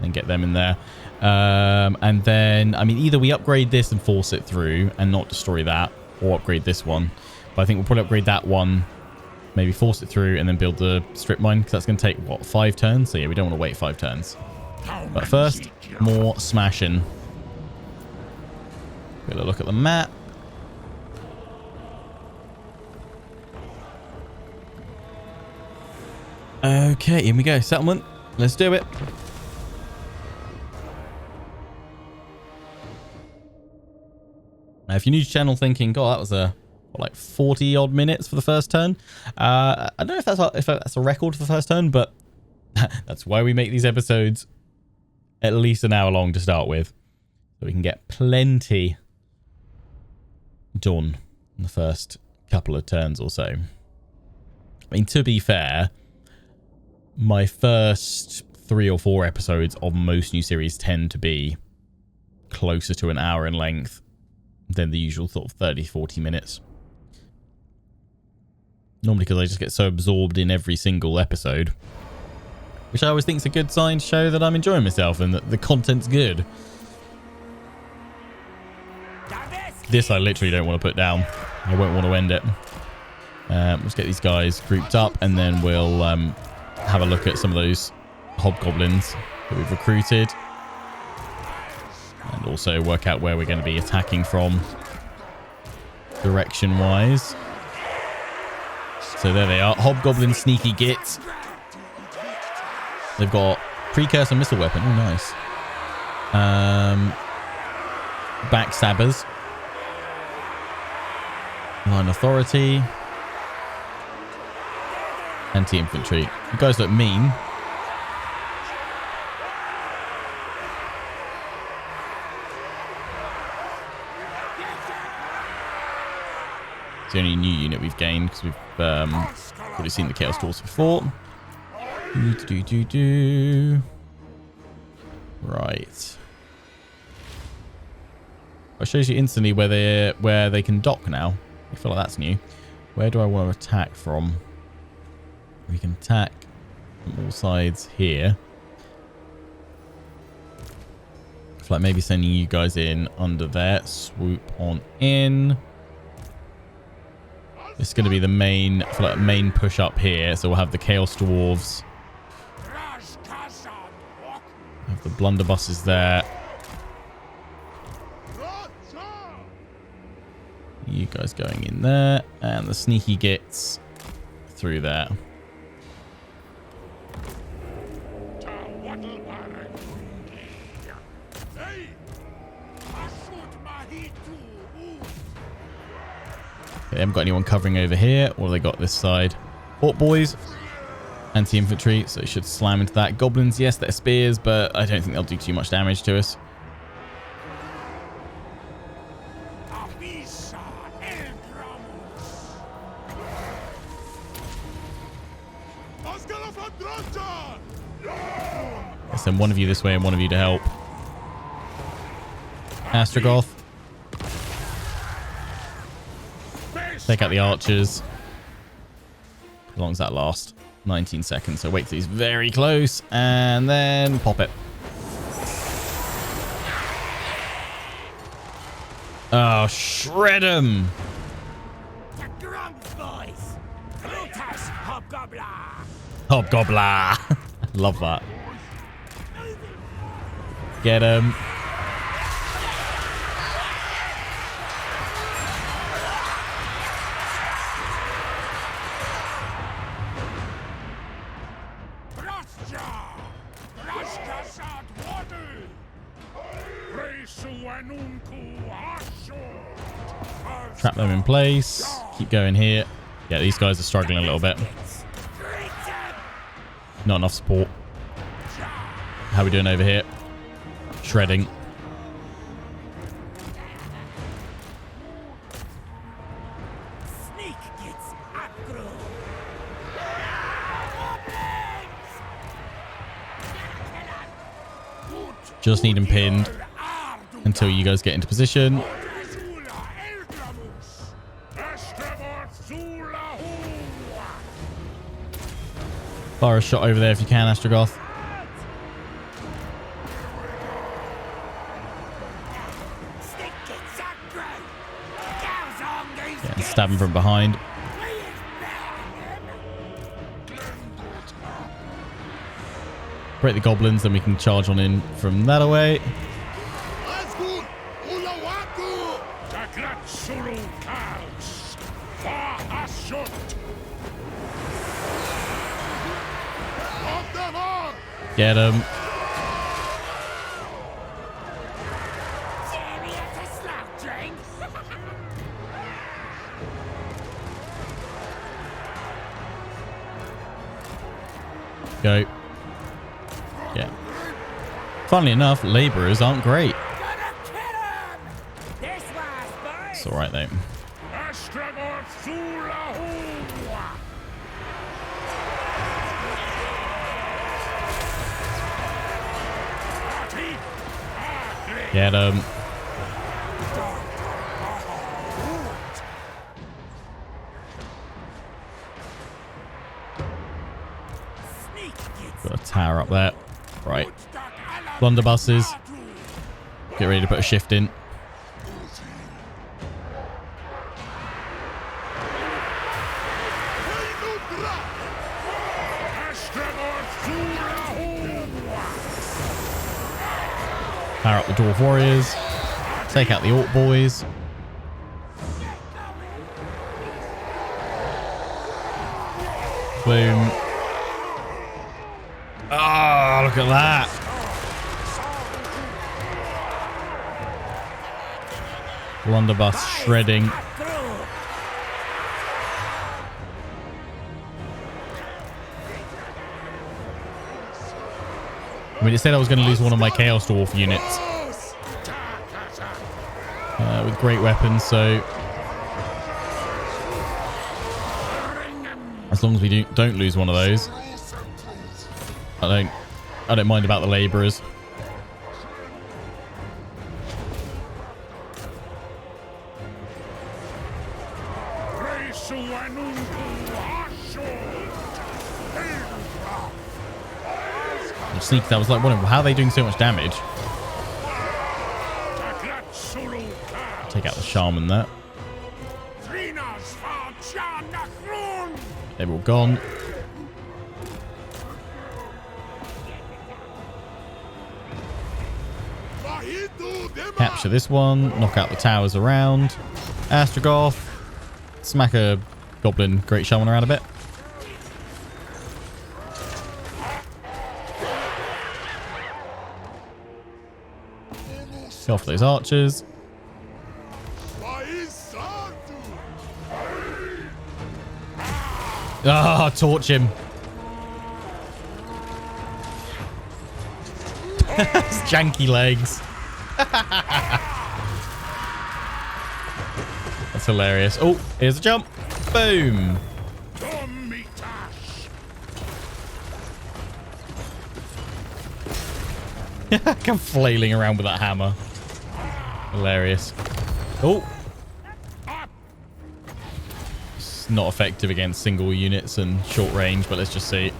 and get them in there. And then, I mean, either we upgrade this and force it through and not destroy that, or upgrade this one. But I think we'll probably upgrade that one, maybe force it through, and then build the strip mine, because that's going to take, what, 5 turns? So yeah, we don't want to wait 5 turns. But first, more smashing. Get a look at the map. Okay, here we go. Settlement. Let's do it. Now, if you're new to the channel thinking, God, that was like 40 odd minutes for the first turn. I don't know if that's a record for the first turn, but that's why we make these episodes at least an hour long to start with, so we can get plenty done in the first couple of turns or so. I mean, to be fair, my first 3 or 4 episodes of most new series tend to be closer to an hour in length than the usual sort of 30-40 minutes. Normally because I just get so absorbed in every single episode, which I always think is a good sign to show that I'm enjoying myself and that the content's good. This I literally don't want to put down. I won't want to end it. Let's get these guys grouped up, and then we'll have a look at some of those hobgoblins that we've recruited, and also work out where we're going to be attacking from direction wise. So there they are, hobgoblin sneaky gits. They've got precursor missile weapon. Oh, nice. Backstabbers. Line authority. Anti-infantry. You guys look mean. It's the only new unit we've gained because we've already seen the Chaos Dwarfs before. Right. It shows you instantly where they can dock now. I feel like that's new. Where do I want to attack from? We can attack from all sides here. I feel like maybe sending you guys in under there. Swoop on in. This is going to be the main, I feel like main push up here. So we'll have the Chaos Dwarves. Have the blunderbusses there. You guys going in there, and the sneaky gits through there. They haven't got anyone covering over here. What have they got this side? Orc boys, anti-infantry, so it should slam into that. Goblins, yes, they're spears, but I don't think they'll do too much damage to us. Let's send one of you this way and one of you to help. Astragoth. Take out the archers. How long does that last? 19 seconds. So wait till he's very close and then pop it. Oh, shred him. Hobgobbler. Love that. Get him. Trap them in place. Keep going here. Yeah, these guys are struggling a little bit. Not enough support. How are we doing over here? Shredding. Just need him pinned until you guys get into position. Fire a shot over there if you can, Astragoth. Yeah, and stab him from behind. Break the goblins, then we can charge on in from that away. Get him. Go. Yeah. Funnily enough, laborers aren't great. It's alright though. Get him. Got a tower up there. Right. Blunderbusses. Get ready to put a shift in. Power up the Dwarf Warriors. Take out the Orc Boys. Boom. Ah, look at that. Blunderbuss shredding. I mean, it said I was going to lose one of my Chaos Dwarf units with great weapons, so as long as we don't lose one of those, I don't mind about the laborers. Sneak, I was like wondering how are they doing so much damage. Take out the shaman there. They're all gone. Capture this one. Knock out the towers around. Astragoth. Smack a goblin great shaman around a bit. Go off those archers. Ah, torch him. His janky legs. That's hilarious. Oh, here's a jump. Boom. I'm flailing around with that hammer. Hilarious. Oh. It's not effective against single units and short range, but let's just see.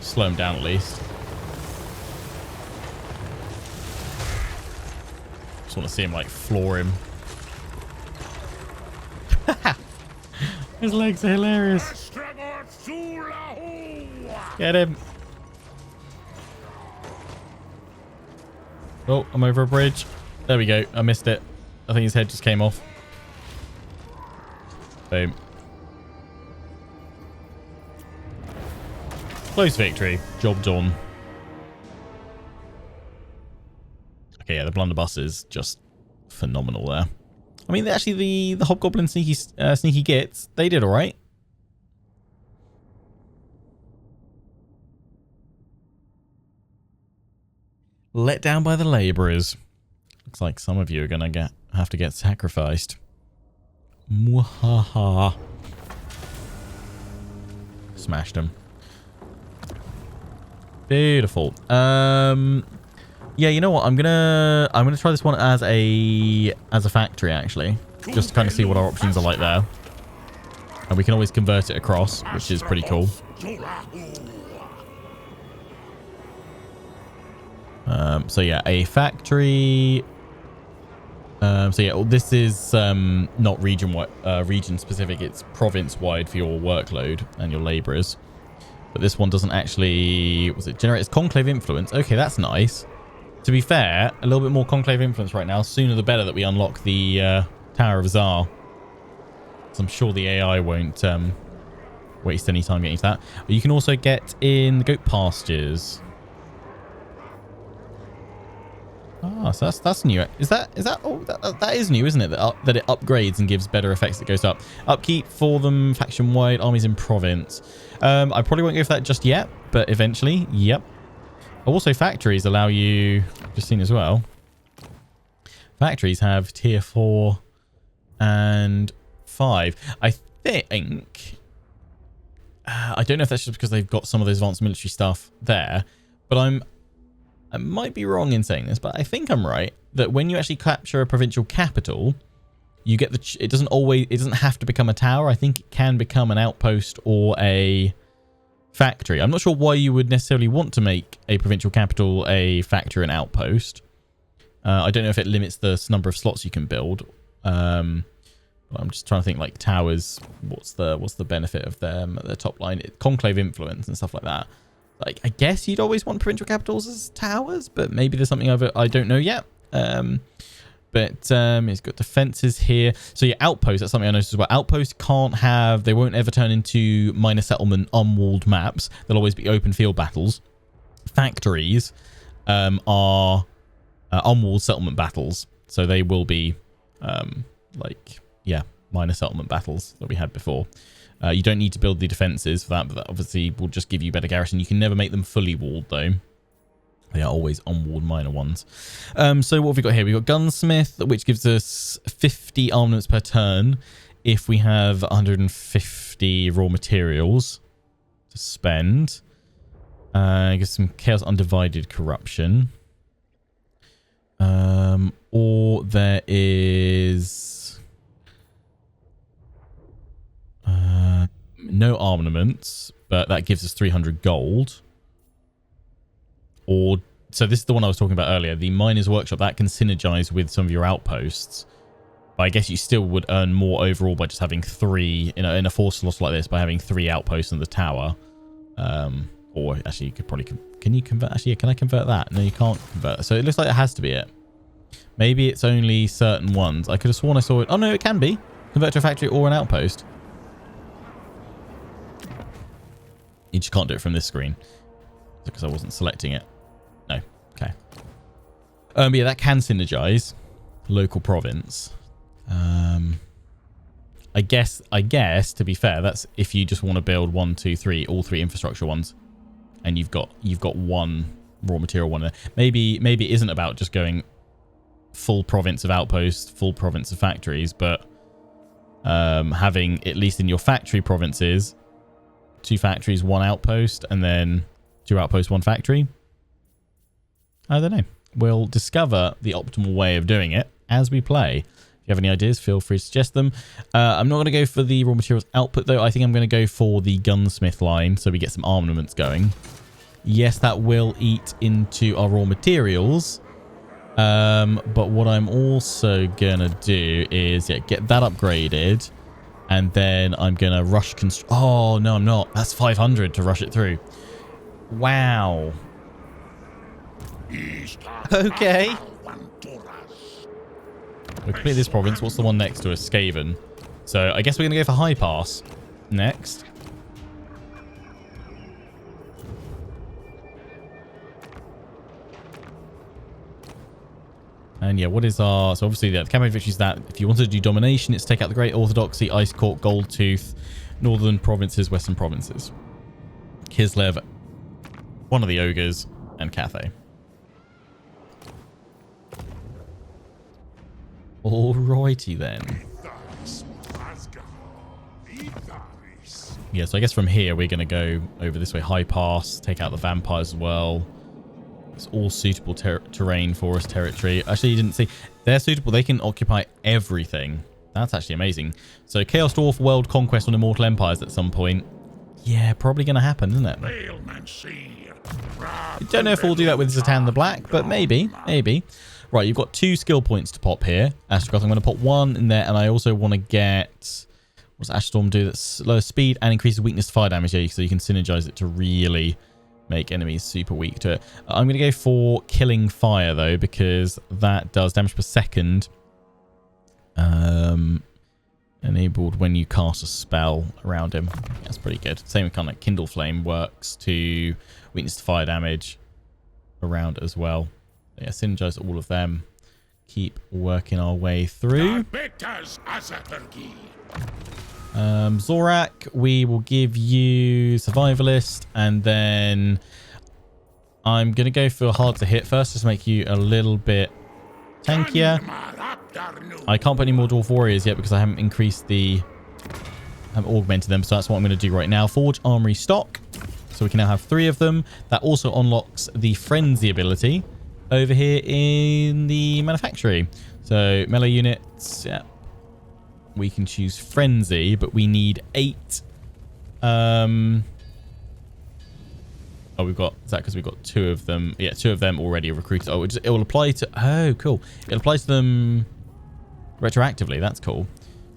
Slow him down at least. Just want to see him like floor him. His legs are hilarious. Get him. Oh, I'm over a bridge. There we go. I missed it. I think his head just came off. Boom. Close victory. Job done. blunderbuss is just phenomenal there. I mean, actually, the hobgoblin sneaky gits, they did all right. Let down by the laborers. Looks like some of you are gonna have to get sacrificed. Mwahaha. Smashed them. Beautiful. Yeah, you know what? I'm gonna try this one as a factory actually, just to kind of see what our options are like there. And we can always convert it across, which is pretty cool. So yeah, a factory. So yeah, this is not region specific. It's province wide for your workload and your laborers. But this one doesn't actually. Was it generates conclave influence? Okay, that's nice. To be fair, a little bit more conclave influence right now. Sooner the better that we unlock the Tower of Tsar. So I'm sure the AI won't waste any time getting to that. But you can also get in the goat pastures. Ah, so that's new. Is that? Oh, that is new, isn't it? That it upgrades and gives better effects. It goes up. Upkeep for them, faction wide, armies in province. I probably won't go for that just yet, but eventually, yep. Also, factories allow you. Just seen as well. Factories have tier 4 and 5. I think. I don't know if that's just because they've got some of the advanced military stuff there, but I might be wrong in saying this, but I think I'm right that when you actually capture a provincial capital, you get it doesn't have to become a tower. I think it can become an outpost or a factory. I'm not sure why you would necessarily want to make a provincial capital a factory and outpost. I don't know if it limits the number of slots you can build. I'm just trying to think like towers. What's the benefit of them at the top line? Conclave influence and stuff like that. Like, I guess you'd always want provincial capitals as towers, but maybe there's something of it I don't know yet. It's got defenses here. So yeah, outposts, that's something I noticed as well. Outposts they won't ever turn into minor settlement unwalled maps. They'll always be open field battles. Factories are unwalled settlement battles. So they will be minor settlement battles that we had before. You don't need to build the defenses for that, but that obviously will just give you better garrison. You can never make them fully walled, though. They are always unwalled minor ones. So what have we got here? We've got Gunsmith, which gives us 50 armaments per turn if we have 150 raw materials to spend. I guess some Chaos Undivided Corruption. Or there is... no armaments, but that gives us 300 gold. So this is the one I was talking about earlier. The Miner's Workshop, that can synergize with some of your outposts. But I guess you still would earn more overall by just having 3, in a 4 slot like this, by having 3 outposts in the tower. Or actually, you could probably... Can you convert? Actually, yeah, can I convert that? No, you can't convert. So it looks like it has to be it. Maybe it's only certain ones. I could have sworn I saw it. Oh, no, it can be. Convert to a factory or an outpost. You just can't do it from this screen because I wasn't selecting it. No. Okay. But yeah, that can synergize. Local province. I guess to be fair, that's if you just want to build 1, 2, 3, all 3 infrastructure ones, and you've got 1 raw material one there. Maybe it isn't about just going full province of outposts, full province of factories, but having at least in your factory provinces 2 factories, 1 outpost, and then 2 outposts, 1 factory. I don't know. We'll discover the optimal way of doing it as we play. If you have any ideas, feel free to suggest them. I'm not going to go for the raw materials output, though. I think I'm going to go for the gunsmith line, so we get some armaments going. Yes, that will eat into our raw materials. But what I'm also going to do is get that upgraded. And then I'm going to rush... Oh, no, I'm not. That's 500 to rush it through. Wow. Okay. We'll complete this province. What's the one next to us? Skaven. So I guess we're going to go for High Pass next. And yeah, what is our... So obviously, the campaign victory is that if you wanted to do domination, it's take out the Great Orthodoxy, Ice Court, Gold Tooth, Northern Provinces, Western Provinces, Kislev, one of the Ogres, and Cathay. Alrighty then. Yeah, so I guess from here we're going to go over this way. High Pass, take out the vampires as well. It's all suitable terrain for us, territory. Actually, you didn't see. They're suitable. They can occupy everything. That's actually amazing. So Chaos Dwarf World Conquest on Immortal Empires at some point. Yeah, probably going to happen, isn't it? I don't know if we'll do that with Zatan the Black, but maybe. Maybe. Right, you've got 2 skill points to pop here. Astragoth, I'm going to put 1 in there, and I also want to get... What's Ash Storm do? That's lower speed and increases weakness to fire damage. Yeah, so you can synergize it to really make enemies super weak to it. I'm going to go for killing fire, though, because that does damage per second. Enabled when you cast a spell around him. That's pretty good. Same with kind of like Kindle Flame works to weakness to fire damage around as well. Yeah, synergize all of them. Keep working our way through. Zorak, we will give you Survivalist, and then I'm going to go for hard to hit first, just to make you a little bit tankier. I can't put any more Dwarf Warriors yet because I haven't increased the... I haven't augmented them, so that's what I'm going to do right now. Forge Armory Stock, so we can now have 3 of them. That also unlocks the Frenzy ability over here in the Manufactory. So melee units, yeah. We can choose Frenzy, but we need 8. Oh, we've got... Is that because we've got 2 of them? Yeah, 2 of them already recruited. Oh, it will apply to... Oh, cool. It applies to them retroactively. That's cool.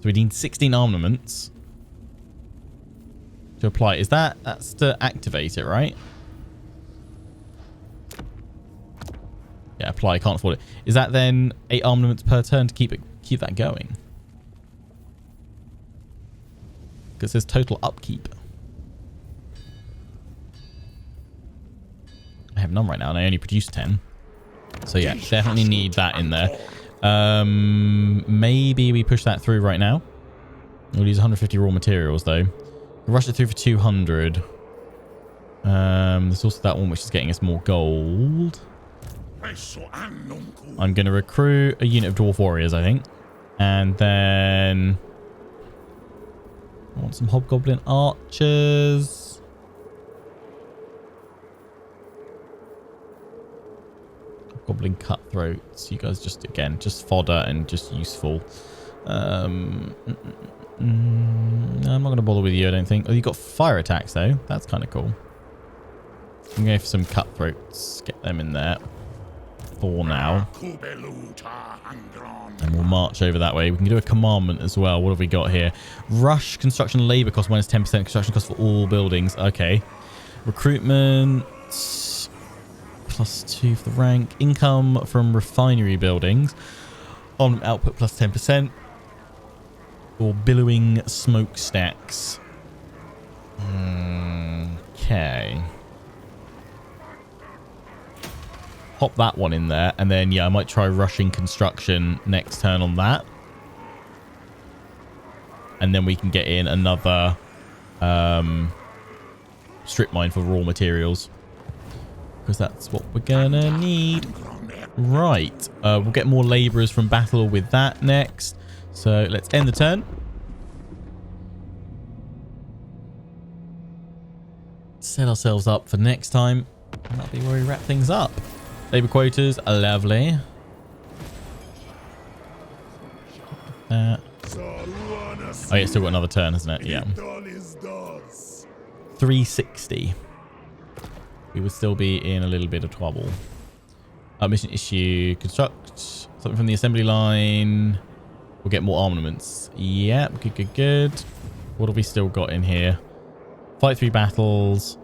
So we need 16 armaments to apply. Is that... That's to activate it, right? Yeah, apply. I can't afford it. Is that then 8 armaments per turn to keep that going? Because it says total upkeep. I have none right now, and I only produced 10. So yeah, definitely need that in there. Maybe we push that through right now. We'll use 150 raw materials, though. We'll rush it through for 200. There's also that one which is getting us more gold. I'm going to recruit a unit of Dwarf Warriors, I think. And then... I want some Hobgoblin Archers. Hobgoblin Cutthroats. You guys just, again, just fodder and just useful. No, I'm not going to bother with you, I don't think. Oh, you got fire attacks, though. That's kind of cool. I'm going to go for some Cutthroats. Get them in there for now. And we'll march over that way. We can do a commandment as well. What have we got here? Rush construction labor cost minus 10%. Construction cost for all buildings. Okay. Recruitment plus 2 for the rank. Income from refinery buildings. On output plus 10%. Or billowing smokestacks. Okay. Pop that one in there, and then yeah, I might try rushing construction next turn on that, and then we can get in another strip mine for raw materials, because that's what we're gonna need. Right, we'll get more laborers from battle with that next. So let's end the turn. Set ourselves up for next time, and that'll be where we wrap things up. Labor quotas are lovely. Oh yeah, still got another turn, hasn't it? Yeah. 360. We would still be in a little bit of trouble. Mission issue. Construct something from the assembly line. We'll get more armaments. Yep, good. What have we still got in here? Fight 3 battles.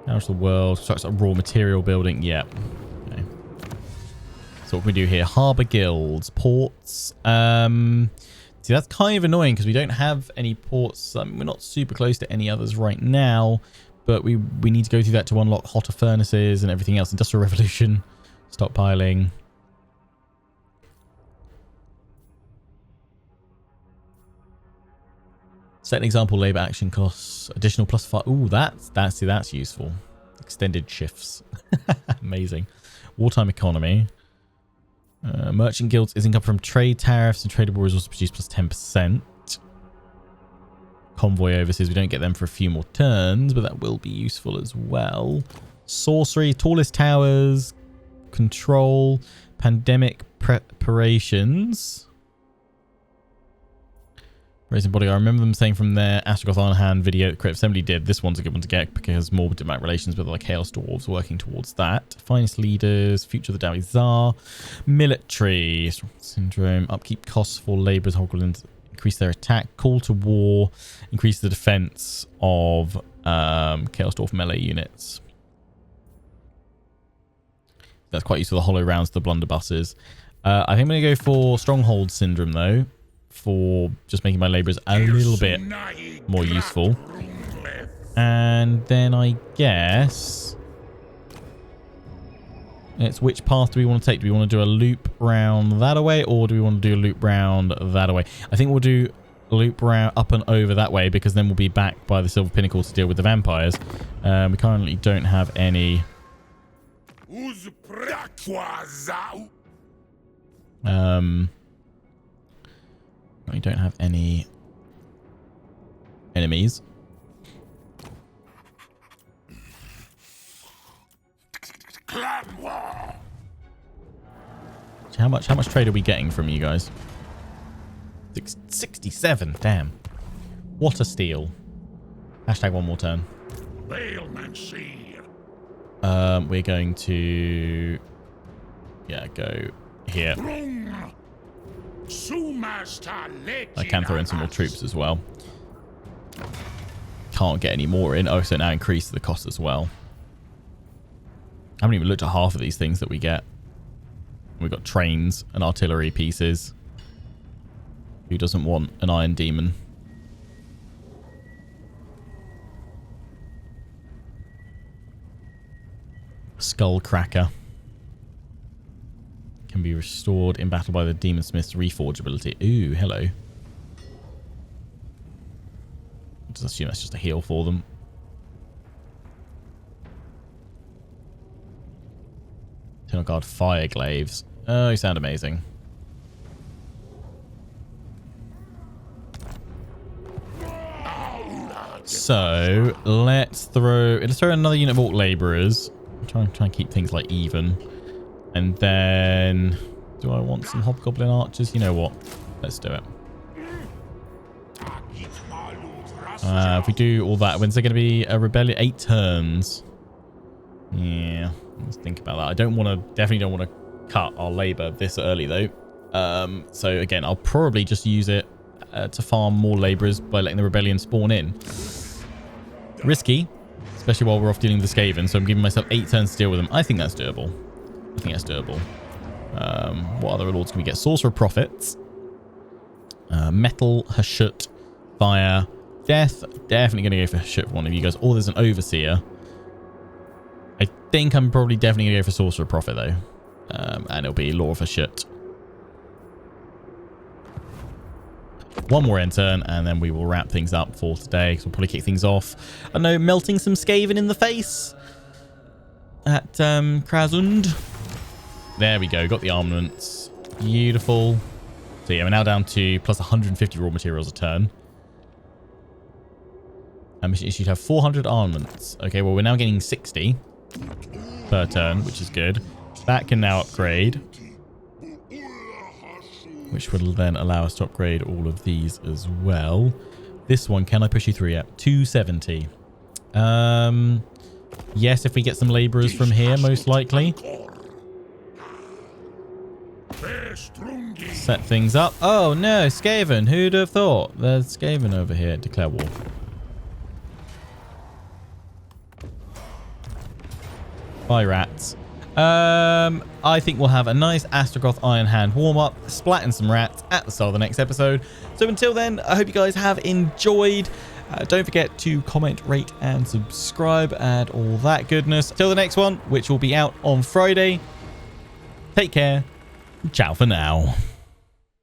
Out the world. Construct a raw material building. Yep. Okay. So what can we do here? Harbour guilds. Ports. See, that's kind of annoying because we don't have any ports. We're not super close to any others right now. But we need to go through that to unlock hotter furnaces and everything else. Industrial Revolution. Stockpiling. Set an example, labor action costs, additional +5. Ooh, that's useful. Extended shifts. Amazing. Wartime economy. Merchant guilds is income from trade tariffs and tradable resources produced +10%. Convoy overseas, we don't get them for a few more turns, but that will be useful as well. Sorcery, tallest towers, control, pandemic preparations. Raising body. I remember them saying from their Astragoth Ironhand video that Creative Assembly did, this one's a good one to get because more diplomatic relations with like Chaos Dwarves working towards that. Finest leaders, future of the Dowie Tsar, military, syndrome, upkeep costs for laborers, Hogglins, increase their attack, call to war, increase the defense of Chaos Dwarf melee units. That's quite useful. The hollow rounds, the blunderbusses. I think I'm going to go for Stronghold Syndrome though, for just making my laborers a little bit more useful. And then I guess it's which path do we want to take? Do we want to do a loop round that way, or do we want to do a loop round that way? I think we'll do a loop round up and over that way, because then we'll be back by the Silver Pinnacle to deal with the vampires. We currently don't have any we don't have any enemies. How much trade are we getting from you guys? 67. Damn. What a steal. Hashtag one more turn. We're going to go here. I can throw in some more troops as well. Can't get any more in. Oh, so now increase the cost as well. I haven't even looked at half of these things that we get. We've got trains and artillery pieces. Who doesn't want an Iron Demon? Skullcracker. Can be restored in battle by the Demon Smith's Reforge ability. Ooh, hello. Just assume that's just a heal for them. Eternal Guard Fireglaves. Oh, you sound amazing. So let's throw another unit of Orc Labourers. Try and keep things like even. And then do I want some Hobgoblin Archers? You know what? Let's do it. If we do all that, when's there going to be a rebellion? 8 turns. Yeah, let's think about that. Definitely don't want to cut our labor this early though. So again, I'll probably just use it to farm more laborers by letting the rebellion spawn in. Risky, especially while we're off dealing with the Skaven. So I'm giving myself 8 turns to deal with them. I think that's doable. What other lords can we get? Sorcerer Prophets, Metal, Hashut, Fire, Death. Definitely going to go for Hashut for one of you guys. Or there's an Overseer. I think I'm probably definitely going to go for Sorcerer Prophet though. And it'll be Law of Hashut. One more end turn, and then we will wrap things up for today. So we'll probably kick things off. I know, melting some Skaven in the face at Krasund. There we go. Got the armaments. Beautiful. So yeah, we're now down to plus 150 raw materials a turn. And mission issued have 400 armaments. Okay, well, we're now getting 60 per turn, which is good. That can now upgrade, which will then allow us to upgrade all of these as well. This one, can I push you through yet? 270. Yes, if we get some laborers from here, most likely. Set things up. Oh no, Skaven. Who'd have thought? There's Skaven over here. Declare war. Bye, rats. I think we'll have a nice Astragoth Ironhand warm-up, splatting some rats at the start of the next episode. So until then, I hope you guys have enjoyed. Don't forget to comment, rate, and subscribe, and all that goodness. Till the next one, which will be out on Friday. Take care. Ciao for now.